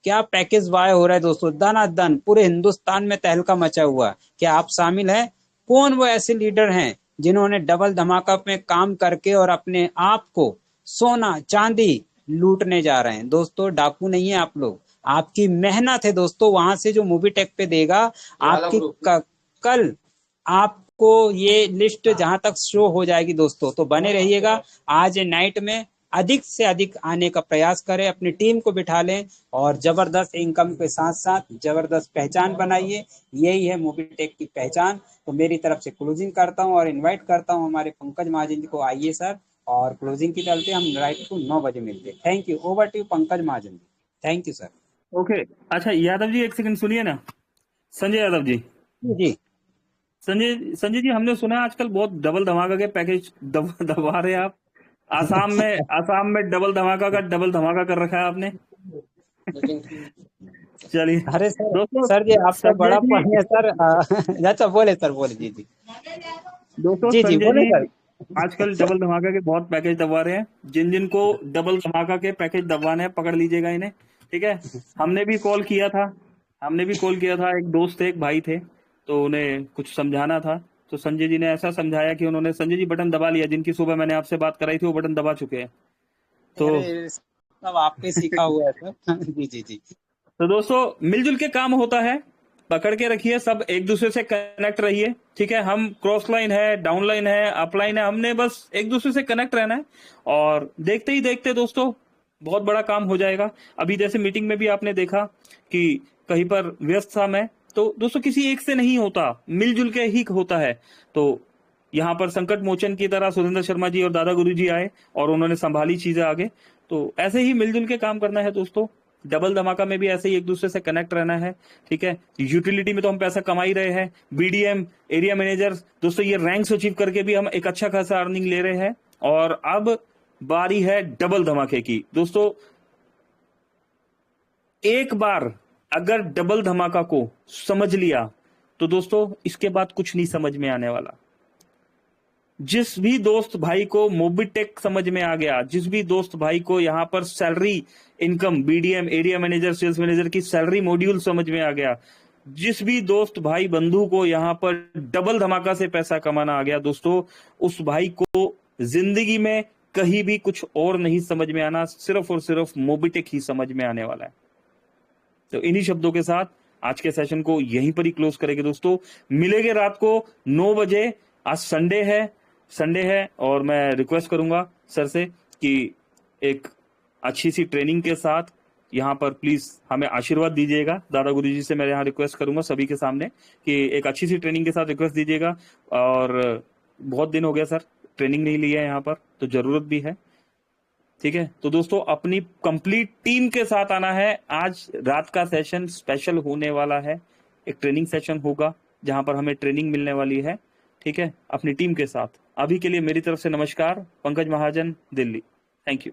क्या पैकेज बाय हो रहा है दोस्तों, दनादन पूरे हिंदुस्तान में तहलका मचा हुआ है। क्या आप शामिल हैं? कौन वो ऐसे लीडर हैं जिन्होंने डबल धमाका में काम करके और अपने आप को सोना चांदी लूटने जा रहे हैं? दोस्तों डाकू नहीं है आप लोग, आपकी मेहनत है दोस्तों। वहां से जो मूवी टेक पे देगा आपकी कल आपको ये लिस्ट जहां तक शो हो जाएगी दोस्तों, तो बने रहिएगा। आज नाइट में अधिक से अधिक आने का प्रयास करें, अपनी टीम को बिठा लें और जबरदस्त इनकम के साथ साथ जबरदस्त पहचान बनाइए। यही है मोबीटेक की पहचान। तो मेरी तरफ से क्लोजिंग करता हूं और इनवाइट करता हूं हमारे पंकज महाजन जी को। आइए सर, और क्लोजिंग की चलते हम राइट को 9 बजे मिलते हैं। Thank you. Over to Pankaj Mahajan ji. Thank you sir. Okay अच्छा यादव जी, एक सेकंड सुनिए ना। संजय यादव जी, जी संजय जी, हमने सुना है आजकल बहुत डबल धमाका के पैकेज दबा रहे हैं आप। आसाम में डबल धमाका कर रखा है आपने। चलिए अरे सर, दोस्तों, सर जी आपका बड़ा संजय फन है सर। अच्छा बोले सर, बोले जी जी दोस्तों, जी संजय बोले जी सर। आजकल डबल धमाका के बहुत पैकेज दबा रहे हैं। जिन को डबल धमाका के पैकेज दबवाने हैं पकड़ लीजिएगा इन्हें, ठीक है। हमने भी कॉल किया था, एक दोस्त थे, एक भाई थे, तो उन्हें कुछ समझाना था। तो संजय जी ने ऐसा समझाया कि उन्होंने, संजय जी बटन दबा लिया, जिनकी सुबह मैंने आपसे बात कराई थी वो बटन दबा चुके हैं। तो अरे सब आपने सीखा हुआ है सर। जी जी जी। तो दोस्तों मिलजुल के काम होता है, पकड़ के रखिए, सब एक दूसरे से कनेक्ट रहिए, ठीक है। हम क्रॉस लाइन है, डाउन लाइन है, अप लाइन है, हमने बस एक दूसरे से कनेक्ट रहना है और देखते ही देखते दोस्तों बहुत बड़ा काम हो जाएगा। अभी जैसे मीटिंग में भी आपने देखा कि कहीं पर व्यस्त था मैं, तो दोस्तों किसी एक से नहीं होता, मिलजुल के ही होता है। तो यहाँ पर संकट मोचन की तरह सुरेंद्र शर्मा जी और दादा गुरु जी आए और उन्होंने संभाली चीजें आगे। तो ऐसे ही मिलजुल के काम करना है दोस्तों। डबल धमाका में भी ऐसे ही एक दूसरे से कनेक्ट रहना है, ठीक है। यूटिलिटी में तो हम पैसा कमा ही रहे हैं, बीडीएम, एरिया मैनेजर, दोस्तों ये रैंक्स अचीव करके भी हम एक अच्छा खासा अर्निंग ले रहे हैं। और अब बारी है डबल धमाके की दोस्तों। एक बार अगर डबल धमाका को समझ लिया तो दोस्तों इसके बाद कुछ नहीं समझ में आने वाला। जिस भी दोस्त भाई को मोबीटेक समझ में आ गया, जिस भी दोस्त भाई को यहाँ पर salary income, BDM, area manager, sales manager की सैलरी मॉड्यूल समझ में आ गया, जिस भी दोस्त भाई बंधु को यहाँ पर डबल धमाका से पैसा कमाना आ गया दोस्तों, उस भाई को जिंदगी में कहीं भी कुछ और नहीं समझ में आना, सिर्फ और सिर्फ मोबीटेक ही समझ में आने वाला है। तो इन्हीं शब्दों के साथ आज के सेशन को यहीं पर ही क्लोज करेंगे दोस्तों। मिलेंगे रात को 9 बजे। आज संडे है और मैं रिक्वेस्ट करूंगा सर से कि एक अच्छी सी ट्रेनिंग के साथ यहाँ पर प्लीज हमें आशीर्वाद दीजिएगा। दादा गुरु जी से मैं यहाँ रिक्वेस्ट करूंगा सभी के सामने कि एक अच्छी सी ट्रेनिंग के साथ रिक्वेस्ट दीजिएगा। और बहुत दिन हो गया सर ट्रेनिंग नहीं लिया है यहाँ पर, तो जरूरत भी है, ठीक है। तो दोस्तों अपनी कंप्लीट टीम के साथ आना है। आज रात का सेशन स्पेशल होने वाला है, एक ट्रेनिंग सेशन होगा जहां पर हमें ट्रेनिंग मिलने वाली है, ठीक है, अपनी टीम के साथ। अभी के लिए मेरी तरफ से नमस्कार। पंकज महाजन, दिल्ली। Thank you.